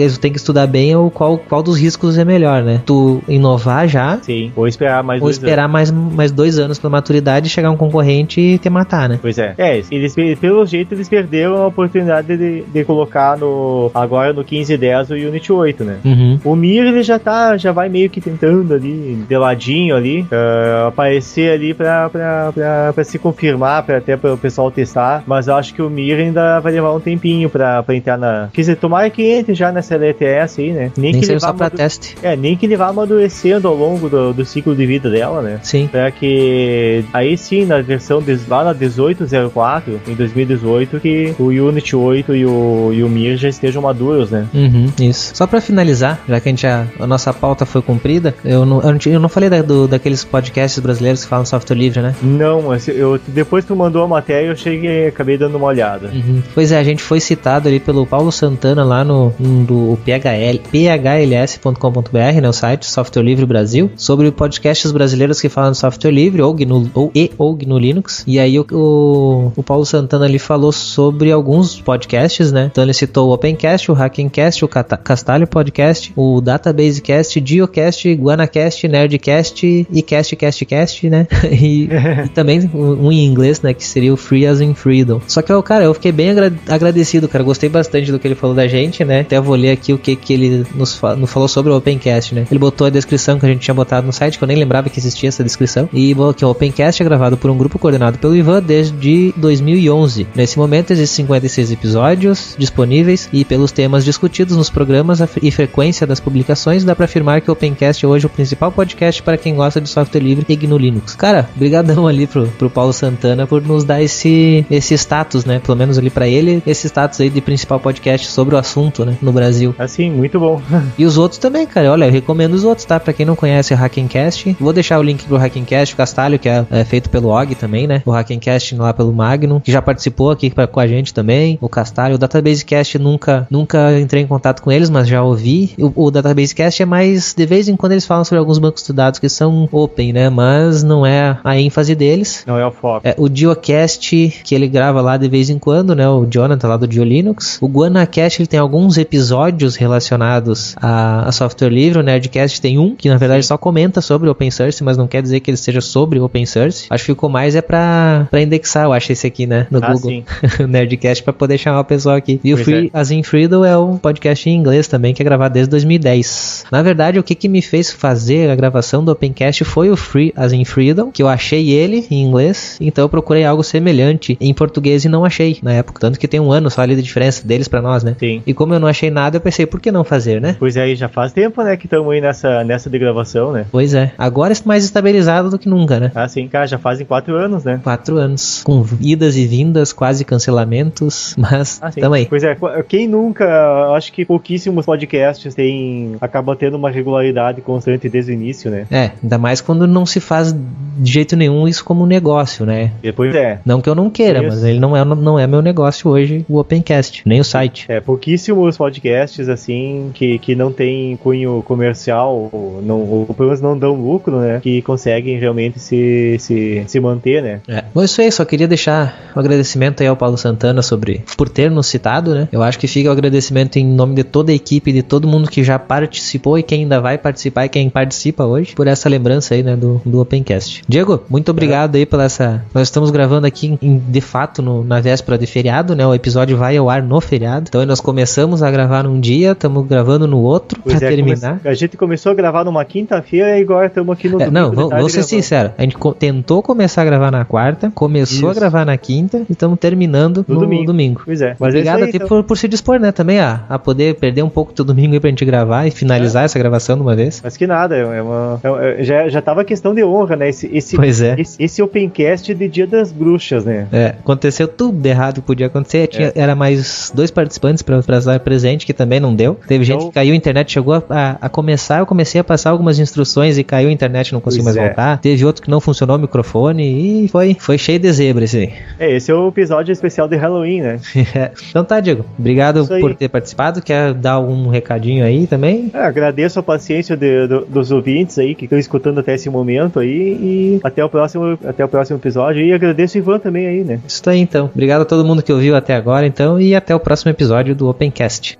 S3: Tu tem que estudar bem qual dos riscos é melhor, né? Tu inovar já...
S4: Sim. Ou esperar mais 2 anos.
S3: Ou esperar mais 2 anos pela maturidade e chegar um concorrente e te matar, né?
S4: Pois é. Pelo jeito, eles perderam a oportunidade de colocar agora no 1510 o Unity 8, né? O Mir, ele já vai meio que tentando ali, de ladinho ali, aparecer ali pra se confirmar, até para o pessoal testar, mas eu acho que o Mir ainda vai levar um tempinho pra entrar na... Quer dizer, tomara que entre já nessa LTS aí, né?
S3: Nem que seja só pra teste.
S4: Nem que ele vá amadurecendo ao longo do ciclo de vida dela, né?
S3: Sim.
S4: Pra que aí sim, na versão lá na 1804, em 2018, que o Unity 8 e o Mir já estejam maduros, né?
S3: Isso. Só pra finalizar, já que a nossa pauta foi cumprida, eu não falei daqueles podcasts brasileiros que falam software livre, né?
S4: Não, depois que tu mandou a matéria, eu acabei dando uma olhada.
S3: Pois é, a gente foi citado ali pelo Paulo Santana lá no phls.com.br, né, o site Software Livre Brasil, sobre podcasts brasileiros que falam de software livre ou GNU Linux. E aí o Paulo Santana ali falou sobre alguns podcasts, né? Então ele citou o Opencast, o Hackencast, o Castalho Podcast, o Databasecast, Geocast, Guanacast, Nerdcast e Cast, né? e também um em inglês, né? Que seria o Free as in Freedom. Só que, cara, eu fiquei bem agradecido, cara. Gostei bastante do que ele falou da gente, né? Até vou ler aqui o que ele nos falou sobre o Opencast, né? Ele botou a descrição que a gente tinha botado no site, que eu nem lembrava que existia essa descrição. E que o Opencast é gravado por um grupo coordenado pelo Ivan desde 2011. Nesse momento existem 56 episódios disponíveis e pelos temas discutidos nos programas e frequência das publicações, dá pra afirmar que o Opencast é hoje o principal podcast para quem gosta de software livre e GNU Linux. Cara, brigadão ali pro Paulo Santana por nos dar esse status, né? Pelo menos ali pra ele, esse status aí de principal podcast sobre o assunto, né? No Brasil.
S4: Assim, muito bom.
S3: E os outros também, cara. Olha, eu recomendo os outros, tá? Pra quem não conhece o Hackencast, vou deixar o link pro Hackencast, o Castalho, que é feito pelo Og também, né? O Hackencast lá pelo Magnum, que já participou aqui com a gente também. O Castalho, o Databasecast nunca entrei em contato com eles, mas já ouvi. O Databasecast é mais, de vez em quando eles falam sobre alguns bancos de dados que são open, né? Mas não é a ênfase deles.
S4: Não é o foco.
S3: O Geocast, que ele grava lá de vez em quando, né? O Jonathan lá do GeoLinux. O Guanacast, ele tem alguns episódios relacionados a software livre. O Nerdcast tem um, que na verdade só comenta sobre open source, mas não quer dizer que ele seja sobre open source. Acho que ficou mais pra indexar, eu acho, esse aqui, né? No Google. O Nerdcast, pra poder chamar o pessoal aqui. E o Free as in Freedom é um podcast em inglês também, que é gravado desde 2010. Na verdade, o que me fez fazer a gravação do Opencast foi o Free as in Freedom, que eu achei ele em inglês, então eu procurei algo semelhante em português e não achei na época, tanto que tem um ano só ali de diferença deles pra nós, né?
S4: Sim.
S3: E como eu não achei nada, eu pensei, por que não fazer, né?
S4: Pois é, já faz tempo, né, que estamos aí nessa de gravação, né?
S3: Pois é, agora é mais estabilizado do que nunca, né?
S4: Ah, sim, cara, já fazem 4 anos, né?
S3: 4 anos, com idas e vindas, quase cancelamentos, mas tamo aí.
S4: Pois é, quem nunca, acho que pouquíssimos podcasts acabam tendo uma regularidade constante desde o início, né?
S3: É, ainda mais quando não se faz de jeito nenhum isso como negócio, né?
S4: Depois
S3: Não que eu não queira, mas ele não é meu negócio hoje, o Opencast, nem o site.
S4: Pouquíssimos podcasts, assim, que não tem cunho comercial, ou pelo menos não dão lucro, né? Que conseguem realmente se manter, né?
S3: Bom, isso aí, só queria deixar um agradecimento aí ao Paulo Santana por ter nos citado, né? Eu acho que fica o agradecimento em nome de toda a equipe, de todo mundo que já participou e quem ainda vai participar e quem participa hoje, por essa lembrança aí, né, do Opencast. Diego, muito obrigado aí pela essa... Nós estamos gravando aqui, de fato, na véspera de feriado, né? O episódio vai ao ar no feriado. Então nós começamos a gravar num dia, estamos gravando no outro, pra terminar.
S4: A gente começou a gravar numa quinta-feira e agora estamos aqui no domingo.
S3: Não, vou ser sincero. A gente tentou começar a gravar na quarta, começou a gravar na quinta e estamos terminando no domingo.
S4: Pois é.
S3: Mas obrigado até por se dispor, né? Também a poder perder um pouco do domingo aí pra gente gravar e finalizar essa gravação de uma vez.
S4: Mas que nada, já tava questão de honra, né?
S3: Pois é.
S4: Esse Opencast de Dia das Bruxas, né?
S3: Aconteceu tudo errado que podia acontecer. Era mais 2 participantes pra estar presente, que também não deu. Teve gente que caiu, a internet chegou a começar, eu comecei a passar algumas instruções e caiu a internet, não consegui mais voltar. Teve outro que não funcionou o microfone e foi cheio de zebra esse aí.
S4: Esse é o episódio especial de Halloween, né?
S3: Então tá, Diego. Obrigado por ter participado. Quer dar algum recadinho aí também?
S4: Agradeço a paciência dos ouvintes aí que estão escutando até esse momento aí e até o próximo episódio. E agradeço o Ivan também aí, né?
S3: Isso aí, então. Obrigado a todo mundo que ouviu até agora, então, e até o próximo episódio do Opencast.